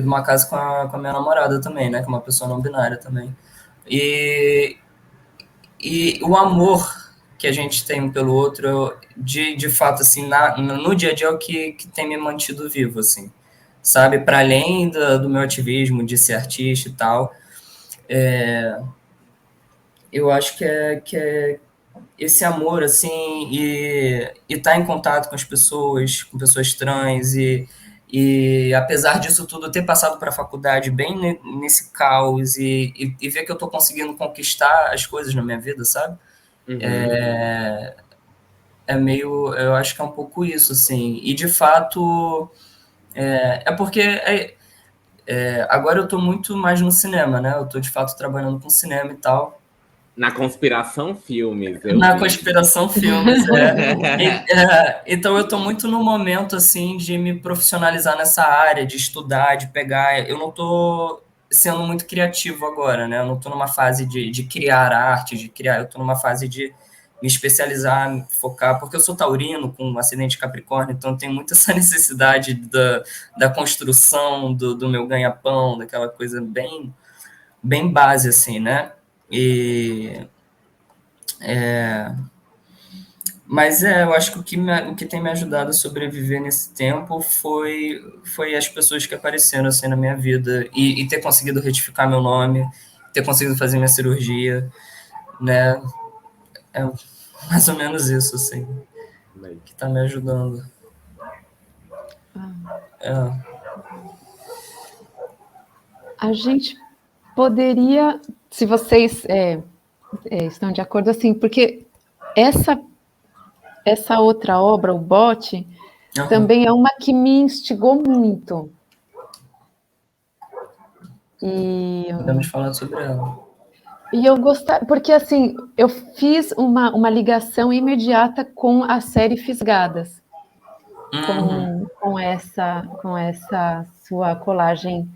uma casa com a minha namorada também, né? Que é uma pessoa não binária também. E o amor que a gente tem um pelo outro, de fato, assim, no dia a dia é o que tem me mantido vivo, assim, sabe? Para além do meu ativismo de ser artista e tal, eu acho que é esse amor, assim, e estar em contato com pessoas trans, e apesar disso tudo, ter passado para a faculdade bem nesse caos, e ver que eu estou conseguindo conquistar as coisas na minha vida, sabe? Meio, eu acho que é um pouco isso, assim, e de fato, porque agora eu estou muito mais no cinema, né, eu estou de fato trabalhando com cinema e tal. Na Conspiração Filmes, Conspiração Filmes, então eu estou muito no momento, assim, de me profissionalizar nessa área, de estudar, de pegar, eu não estou sendo muito criativo agora, né, eu não estou numa fase de criar arte, eu estou numa fase de me especializar, me focar, porque eu sou taurino, com um acidente de Capricórnio, então tem muito essa necessidade da construção do meu ganha-pão, daquela coisa bem, bem base, assim, né, mas eu acho que o que tem me ajudado a sobreviver nesse tempo foi as pessoas que apareceram assim na minha vida, e ter conseguido retificar meu nome, ter conseguido fazer minha cirurgia, né? É mais ou menos isso, assim, que está me ajudando. A gente poderia, se vocês estão de acordo, assim, porque essa outra obra, o Bote, também é uma que me instigou muito. Podemos falar sobre ela. E eu gostava, porque assim, eu fiz uma ligação imediata com a série Fisgadas, com essa sua colagem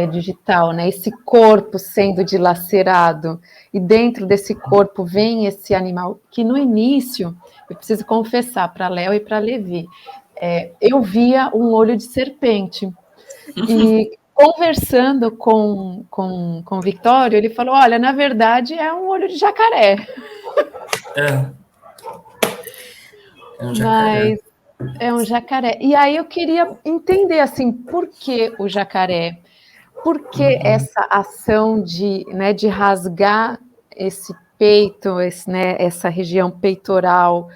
digital, né? Esse corpo sendo dilacerado, e dentro desse corpo vem esse animal, que no início, eu preciso confessar para Léo e para Levi, eu via um olho de serpente, e conversando com o Victório, ele falou, olha, na verdade é um olho de jacaré. É um jacaré. Mas é um jacaré. E aí eu queria entender, assim, por que o jacaré? Por que essa ação de rasgar esse peito, essa região peitoral,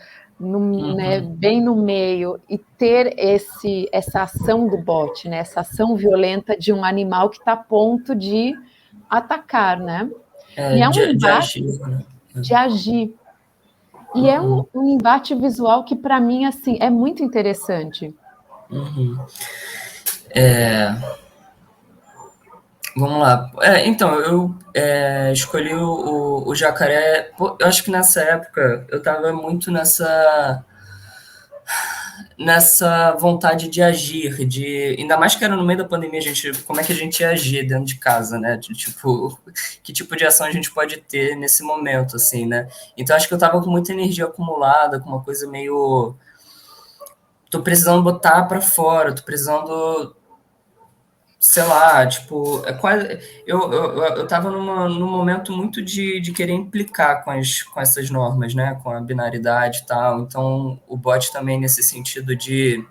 bem no meio, e ter essa ação do bote, né, essa ação violenta de um animal que está a ponto de atacar, né? E é um embate agir, né? de agir. E é um embate visual que, para mim, assim, é muito interessante. Vamos lá. Então, eu escolhi o jacaré. Eu acho que nessa época eu estava muito nessa vontade de agir, ainda mais que era no meio da pandemia, como é que a gente ia agir dentro de casa, né? Tipo, que tipo de ação a gente pode ter nesse momento, assim, né? Então acho que eu tava com muita energia acumulada, com uma coisa meio, tô precisando botar para fora, tô precisando, sei lá, tipo, eu tava num momento muito de querer implicar com essas normas, né? Com a binaridade e tal. Então o bot também nesse sentido de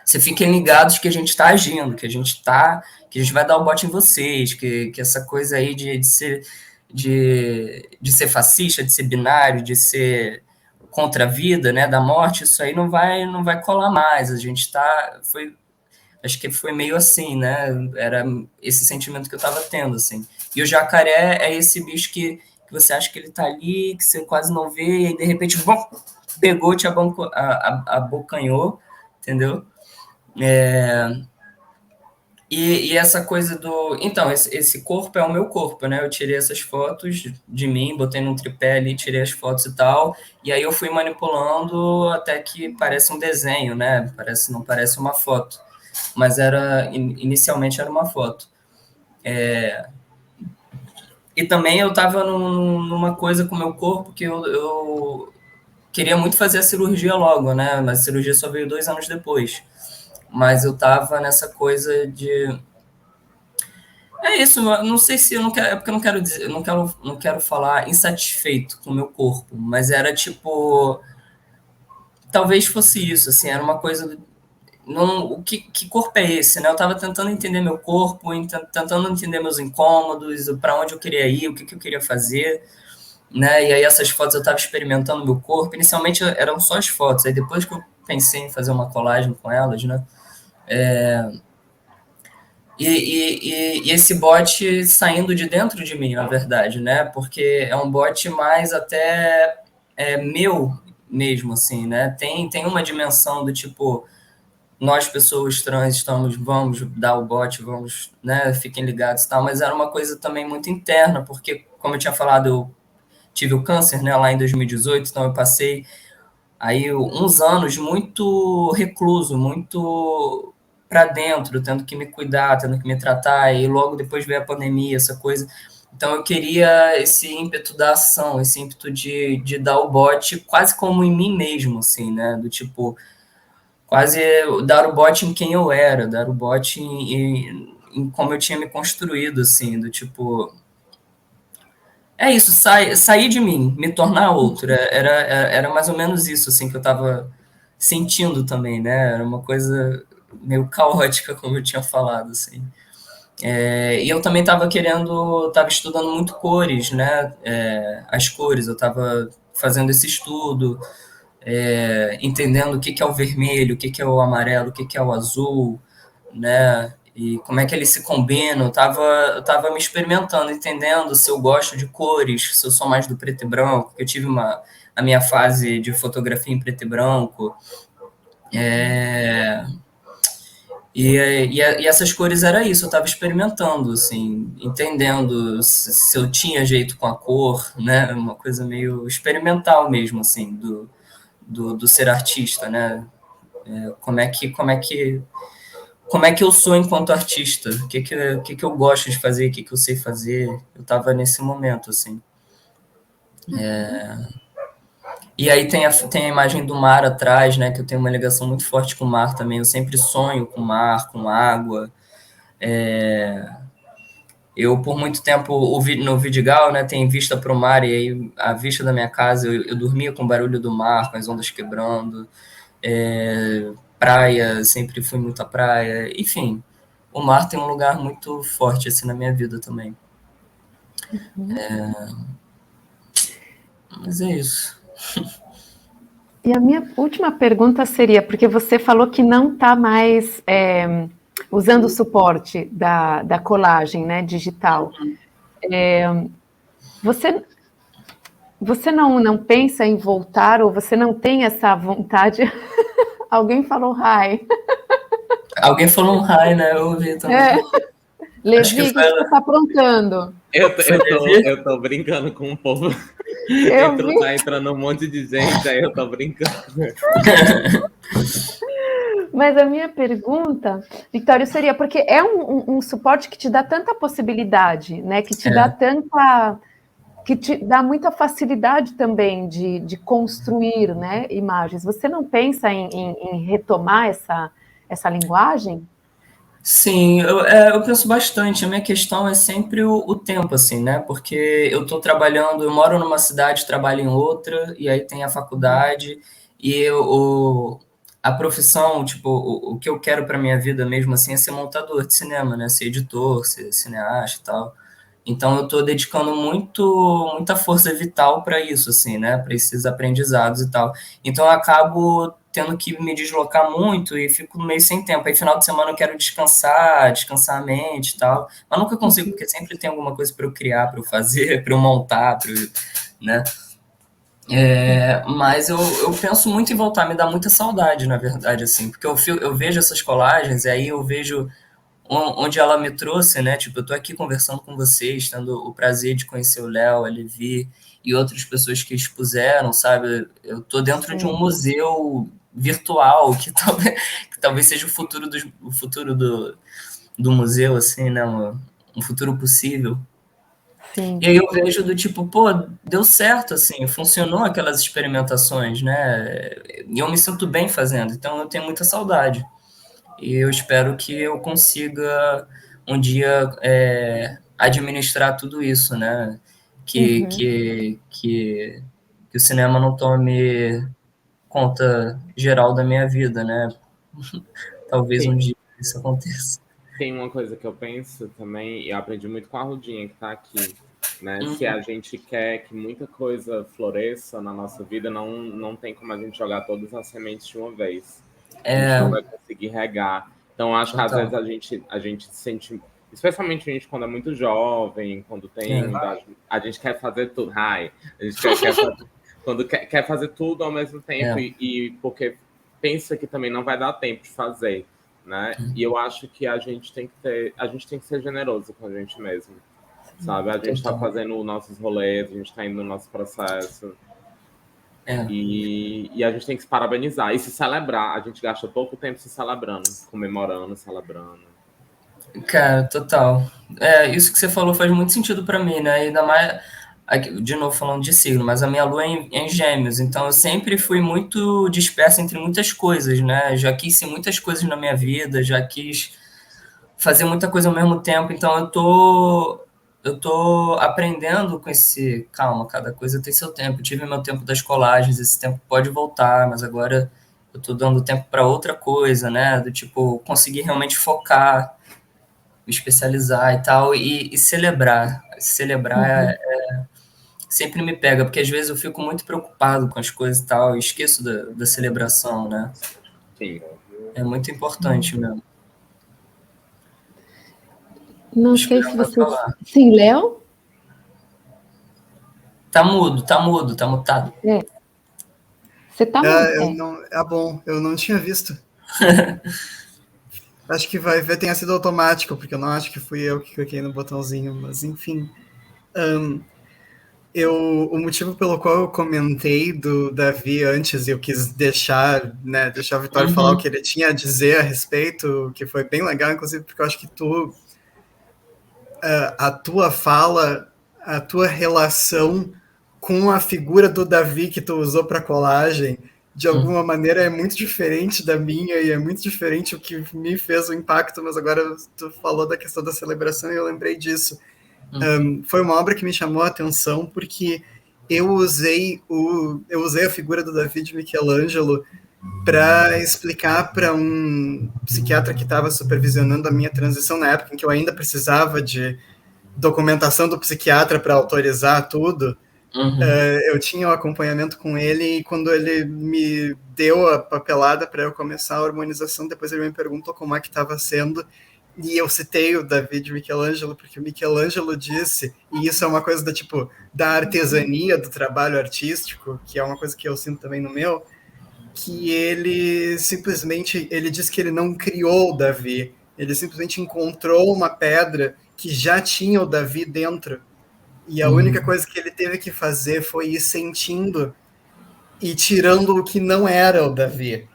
você fiquem ligados que a gente está agindo, que a gente vai dar o bote em vocês, que essa coisa aí de ser fascista, de ser binário, de ser contra a vida, né, da morte, isso aí não vai colar mais. A gente acho que foi meio assim, né? Era esse sentimento que eu estava tendo, assim. E o jacaré é esse bicho que você acha que ele está ali, que você quase não vê, e aí de repente, bom, pegou, te abocanhou, entendeu? E essa coisa do... Então, esse corpo é o meu corpo, né? Eu tirei essas fotos de mim, botei num tripé ali, tirei as fotos e tal, e aí eu fui manipulando até que parece um desenho, né? Não parece uma foto. Mas inicialmente era uma foto. E também eu estava numa coisa com o meu corpo que eu queria muito fazer a cirurgia logo, né? Mas a cirurgia só veio 2 anos depois. Mas eu tava nessa coisa de... É isso, não sei se eu não quero... É porque eu não quero dizer... não quero falar insatisfeito com o meu corpo, mas era tipo... Talvez fosse isso, assim, era uma coisa... que corpo é esse, né? Eu tava tentando entender meu corpo, tentando entender meus incômodos, para onde eu queria ir, o que eu queria fazer, né? E aí essas fotos eu tava experimentando meu corpo. Inicialmente eram só as fotos, aí depois que eu pensei em fazer uma colagem com elas, né? E esse bot saindo de dentro de mim, na verdade, né? Porque é um bot mais até meu mesmo, assim, né? Tem uma dimensão do tipo, nós pessoas trans vamos dar o bot, vamos, né? Fiquem ligados e tal, mas era uma coisa também muito interna, porque, como eu tinha falado, eu tive o câncer, né? Lá em 2018, então eu passei aí uns anos muito recluso, muito para dentro, tendo que me cuidar, tendo que me tratar, e logo depois veio a pandemia, essa coisa. Então eu queria esse ímpeto da ação, esse ímpeto de dar o bote quase como em mim mesmo, assim, né? Do tipo, quase dar o bote em quem eu era, dar o bote em como eu tinha me construído, assim, do tipo... É isso, sair de mim, me tornar outra. Era mais ou menos isso, assim, que eu estava sentindo também, né? Era uma coisa meio caótica, como eu tinha falado, assim. E eu também estava estudando muito cores, né? As cores, eu estava fazendo esse estudo, entendendo o que é o vermelho, o que é o amarelo, o que é o azul, né? E como é que eles se combinam. Eu tava me experimentando, entendendo se eu gosto de cores, se eu sou mais do preto e branco, porque eu tive a minha fase de fotografia em preto e branco. E essas cores era isso, eu estava experimentando, assim, entendendo se eu tinha jeito com a cor, né? Uma coisa meio experimental mesmo, assim, do ser artista, né? Como é que eu sou enquanto artista, o que eu gosto de fazer, o que eu sei fazer. Eu estava nesse momento, assim. E aí tem a imagem do mar atrás, né, que eu tenho uma ligação muito forte com o mar também. Eu sempre sonho com mar, com água. Eu, por muito tempo, no Vidigal, né, tem vista para o mar, e aí a vista da minha casa, eu dormia com o barulho do mar, com as ondas quebrando. Praia, sempre fui muito à praia. Enfim, o mar tem um lugar muito forte assim na minha vida também. Mas é isso. E a minha última pergunta seria, porque você falou que não está mais usando o suporte da colagem, né, digital. Você não pensa em voltar, ou você não tem essa vontade? Alguém falou hi. Alguém falou um hi, né? Eu ouvi também. Levi, o que você está aprontando? Eu tô brincando com o povo. Tá entrando um monte de gente, aí eu tô brincando. Mas a minha pergunta, Victória, seria porque é um suporte que te dá tanta possibilidade, né? Que te dá que te dá muita facilidade também de construir, né, imagens. Você não pensa em retomar essa linguagem? Sim, eu penso bastante. A minha questão é sempre o tempo, assim, né? Porque eu estou trabalhando, eu moro numa cidade, trabalho em outra, e aí tem a faculdade, e a profissão, tipo, o que eu quero para minha vida mesmo, assim, é ser montador de cinema, né? Ser editor, ser cineasta e tal. Então eu estou dedicando muita força vital para isso, assim, né? Para esses aprendizados e tal. Então eu acabo tendo que me deslocar muito e fico meio sem tempo. Aí final de semana eu quero descansar a mente e tal. Mas nunca consigo, porque sempre tem alguma coisa para eu criar, para eu fazer, para eu montar, né? Mas eu penso muito em voltar, me dá muita saudade, na verdade, assim, porque eu vejo essas colagens e aí eu vejo onde ela me trouxe, né? Tipo, eu tô aqui conversando com vocês, tendo o prazer de conhecer o Léo, a Levi e outras pessoas que expuseram, sabe? Eu tô dentro de um museu virtual que talvez seja o futuro do museu, assim, né? Um futuro possível. Sim. E aí eu vejo do tipo, pô, deu certo, assim, funcionou aquelas experimentações, né? E eu me sinto bem fazendo, então eu tenho muita saudade. E eu espero que eu consiga um dia administrar tudo isso, né? Que o cinema não tome conta geral da minha vida, né? Talvez um dia isso aconteça. Tem uma coisa que eu penso também, e eu aprendi muito com a Rudinha que tá aqui, né? Se a gente quer que muita coisa floresça na nossa vida, não tem como a gente jogar todas as sementes de uma vez. A gente não vai conseguir regar. Então, acho que às vezes a gente se sente, especialmente a gente quando é muito jovem, quando tem, a gente quer fazer tudo. A gente quer fazer tudo ao mesmo tempo e porque pensa que também não vai dar tempo de fazer, né? E eu acho que a gente tem que ser generoso com a gente mesmo, sabe? A gente está fazendo os nossos rolês, a gente está indo no nosso processo. E a gente tem que se parabenizar e se celebrar. A gente gasta pouco tempo se celebrando, comemorando, celebrando. Cara, total. Isso que você falou faz muito sentido para mim, né? Ainda mais, de novo falando de signo, mas a minha lua é em Gêmeos, então eu sempre fui muito dispersa entre muitas coisas, né? Já quis ser muitas coisas na minha vida, já quis fazer muita coisa ao mesmo tempo, então eu tô aprendendo com esse, calma, cada coisa tem seu tempo. Eu tive meu tempo das colagens, esse tempo pode voltar, mas agora eu tô dando tempo para outra coisa, né? Do tipo, conseguir realmente focar, me especializar e tal, e celebrar. Celebrar sempre me pega, porque às vezes eu fico muito preocupado com as coisas e tal, e esqueço da celebração, né? Sim. É muito importante mesmo. Não sei se você... Sim, Léo? Tá mudo, tá mutado. Você tá mudo. Bom, eu não tinha visto. Acho que vai ver tenha sido automático, porque eu não acho que fui eu que cliquei no botãozinho, mas enfim. O motivo pelo qual eu comentei do Davi antes, e eu quis deixar o Vitório falar o que ele tinha a dizer a respeito, que foi bem legal, inclusive, porque eu acho que a tua fala, a tua relação com a figura do Davi que tu usou para colagem, de alguma maneira é muito diferente da minha, e é muito diferente o que me fez o impacto, mas agora tu falou da questão da celebração e eu lembrei disso. Foi uma obra que me chamou a atenção porque eu usei a figura do Davi de Michelangelo para explicar para um psiquiatra que estava supervisionando a minha transição na época em que eu ainda precisava de documentação do psiquiatra para autorizar tudo. Eu tinha o acompanhamento com ele e quando ele me deu a papelada para eu começar a hormonização, depois ele me perguntou como é que estava sendo E eu citei o Davi de Michelangelo, porque o Michelangelo disse, e isso é uma coisa da artesania, do trabalho artístico, que é uma coisa que eu sinto também no meu, que ele disse que ele não criou o Davi, ele simplesmente encontrou uma pedra que já tinha o Davi dentro, e a única coisa que ele teve que fazer foi ir sentindo e tirando o que não era o Davi.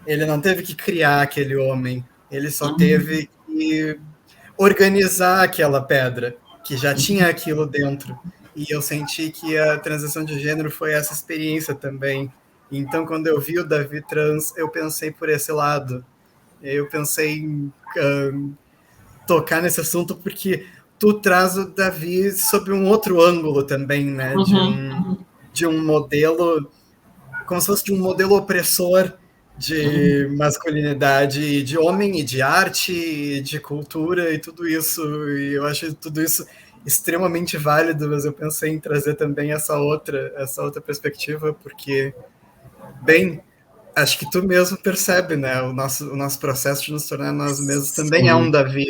Ele não teve que criar aquele homem, ele só teve que organizar aquela pedra, que já tinha aquilo dentro. E eu senti que a transição de gênero foi essa experiência também. Então, quando eu vi o Davi trans, eu pensei por esse lado. Eu pensei em tocar nesse assunto porque tu traz o Davi sob um outro ângulo também, né? De um modelo, como se fosse de um modelo opressor de masculinidade, de homem e de arte, e de cultura e tudo isso. E eu acho tudo isso extremamente válido, mas eu pensei em trazer também essa outra perspectiva, porque, bem, acho que tu mesmo percebe, né? O nosso processo de nos tornar nós mesmos também é um Davi.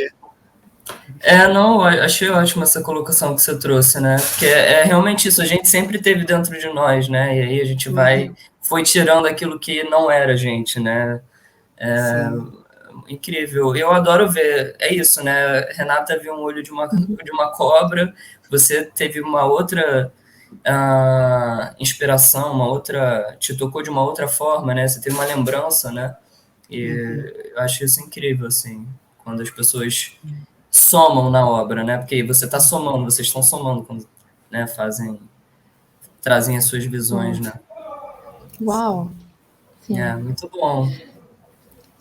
Não, achei ótima essa colocação que você trouxe, né? Porque é realmente isso, a gente sempre teve dentro de nós, né? E aí a gente foi tirando aquilo que não era a gente, né? Incrível. Eu adoro ver, é isso, né? Renata viu um olho de uma cobra, você teve uma outra inspiração, te tocou de uma outra forma, né? Você teve uma lembrança, né? E eu acho isso incrível, assim, quando as pessoas somam na obra, né? Porque você está somando, vocês estão somando quando, né, trazem as suas visões, né? Uau! Sim. Muito bom.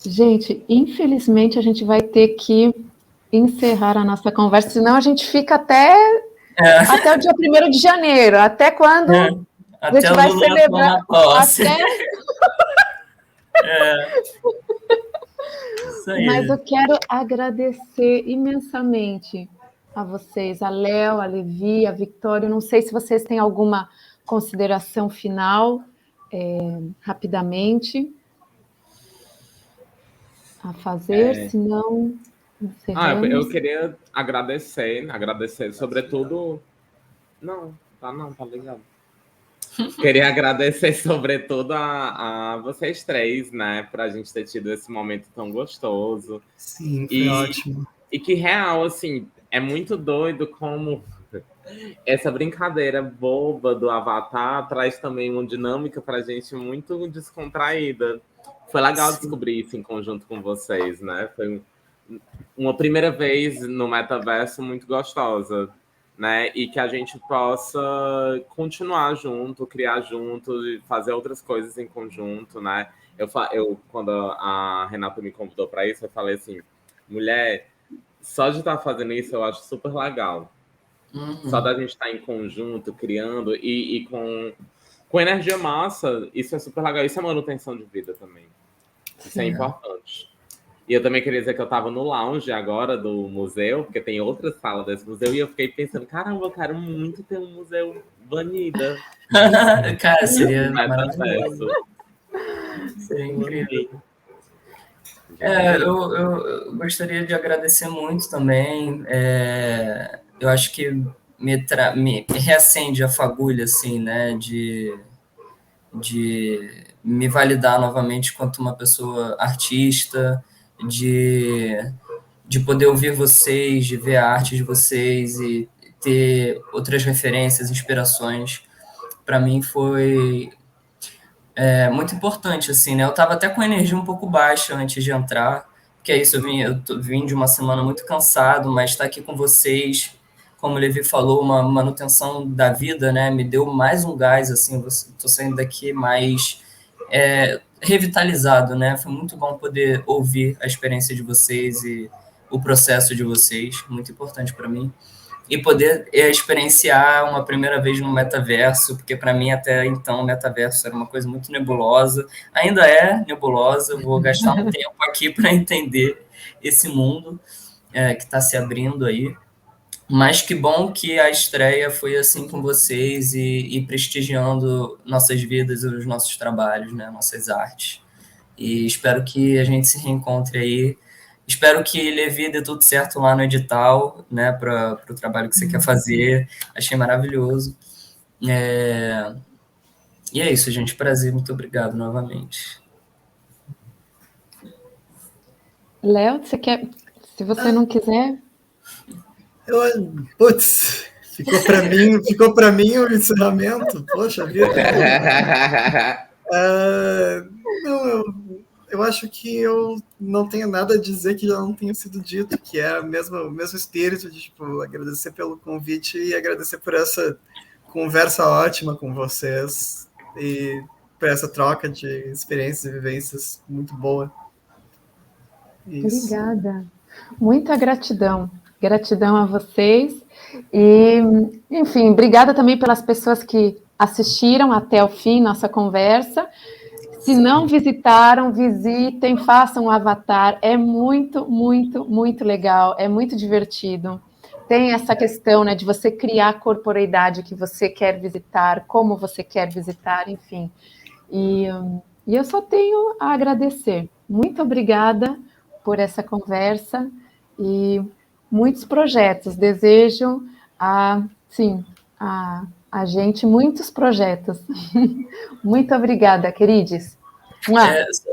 Gente, infelizmente a gente vai ter que encerrar a nossa conversa, senão a gente fica até o dia 1º de janeiro, até quando a gente vai celebrar. Mas eu quero agradecer imensamente a vocês, a Léo, a Levi, a Victória. Eu não sei se vocês têm alguma consideração final, rapidamente, a fazer, senão encerramos. Eu queria agradecer sobretudo... Não, tá ligado. Queria agradecer, sobretudo, a vocês três, né? Pra gente ter tido esse momento tão gostoso. Sim, foi ótimo. E que, real, assim, é muito doido como essa brincadeira boba do Avatar traz também uma dinâmica pra gente muito descontraída. Foi legal descobrir isso em conjunto com vocês, né? Foi uma primeira vez no metaverso muito gostosa. Né? E que a gente possa continuar junto, criar junto e fazer outras coisas em conjunto, né? Eu quando a Renata me convidou para isso, eu falei assim, mulher, só de estar fazendo isso eu acho super legal. Só da gente estar em conjunto, criando e com energia massa, isso é super legal. Isso é manutenção de vida também. Isso é importante. E eu também queria dizer que eu estava no lounge agora do museu, porque tem outra sala desse museu, e eu fiquei pensando, caramba, eu quero muito ter um museu Vanida. Cara, seria maravilhoso. Seria incrível. Eu gostaria de agradecer muito também. Eu acho que me reacende a fagulha, assim, né, de me validar novamente quanto uma pessoa artista, de poder ouvir vocês, de ver a arte de vocês e ter outras referências, inspirações. Para mim foi muito importante, assim, né? Eu estava até com a energia um pouco baixa antes de entrar, porque é isso, eu vim de uma semana muito cansado, mas estar aqui com vocês, como o Levi falou, uma manutenção da vida, né? Me deu mais um gás, assim, estou saindo daqui mais revitalizado, né? Foi muito bom poder ouvir a experiência de vocês e o processo de vocês, muito importante para mim. E poder experienciar uma primeira vez no metaverso, porque para mim até então o metaverso era uma coisa muito nebulosa, ainda é nebulosa, vou gastar um tempo aqui para entender esse mundo que está se abrindo aí. Mas que bom que a estreia foi assim com vocês e prestigiando nossas vidas e os nossos trabalhos, né, nossas artes. E espero que a gente se reencontre aí Espero que Levi dê tudo certo lá no edital, né, para o trabalho que você quer fazer. Achei maravilhoso. E é isso, gente. Prazer, muito obrigado novamente. Léo, você quer? Se você não quiser. Putz, ficou para mim o encerramento. Poxa vida. Não, eu acho que eu não tenho nada a dizer que já não tenha sido dito, que é o mesmo espírito de tipo, agradecer pelo convite e agradecer por essa conversa ótima com vocês e por essa troca de experiências e vivências muito boa. Isso. Obrigada. Muita gratidão. Gratidão a vocês. E, enfim, obrigada também pelas pessoas que assistiram até o fim nossa conversa. Se não visitaram, visitem, façam o Avatar. É muito, muito, muito legal. É muito divertido. Tem essa questão, né, de você criar a corporeidade que você quer visitar, como você quer visitar, enfim. E eu só tenho a agradecer. Muito obrigada por essa conversa e muitos projetos. Desejo a gente muitos projetos. Muito obrigada, queridos.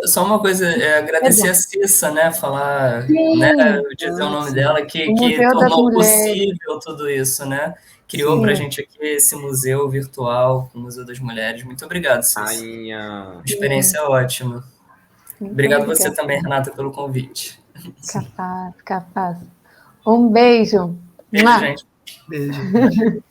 Só uma coisa, agradecer a Cissa, né, falar, Sim, né, dizer o nome dela, que tornou possível tudo isso, né? Criou para a gente aqui esse museu virtual, o Museu das Mulheres. Muito obrigado, Cissa. Uma experiência ótima. Obrigado você também, Renata, pelo convite. Capaz. Um beijo. Beijo, gente. Beijo.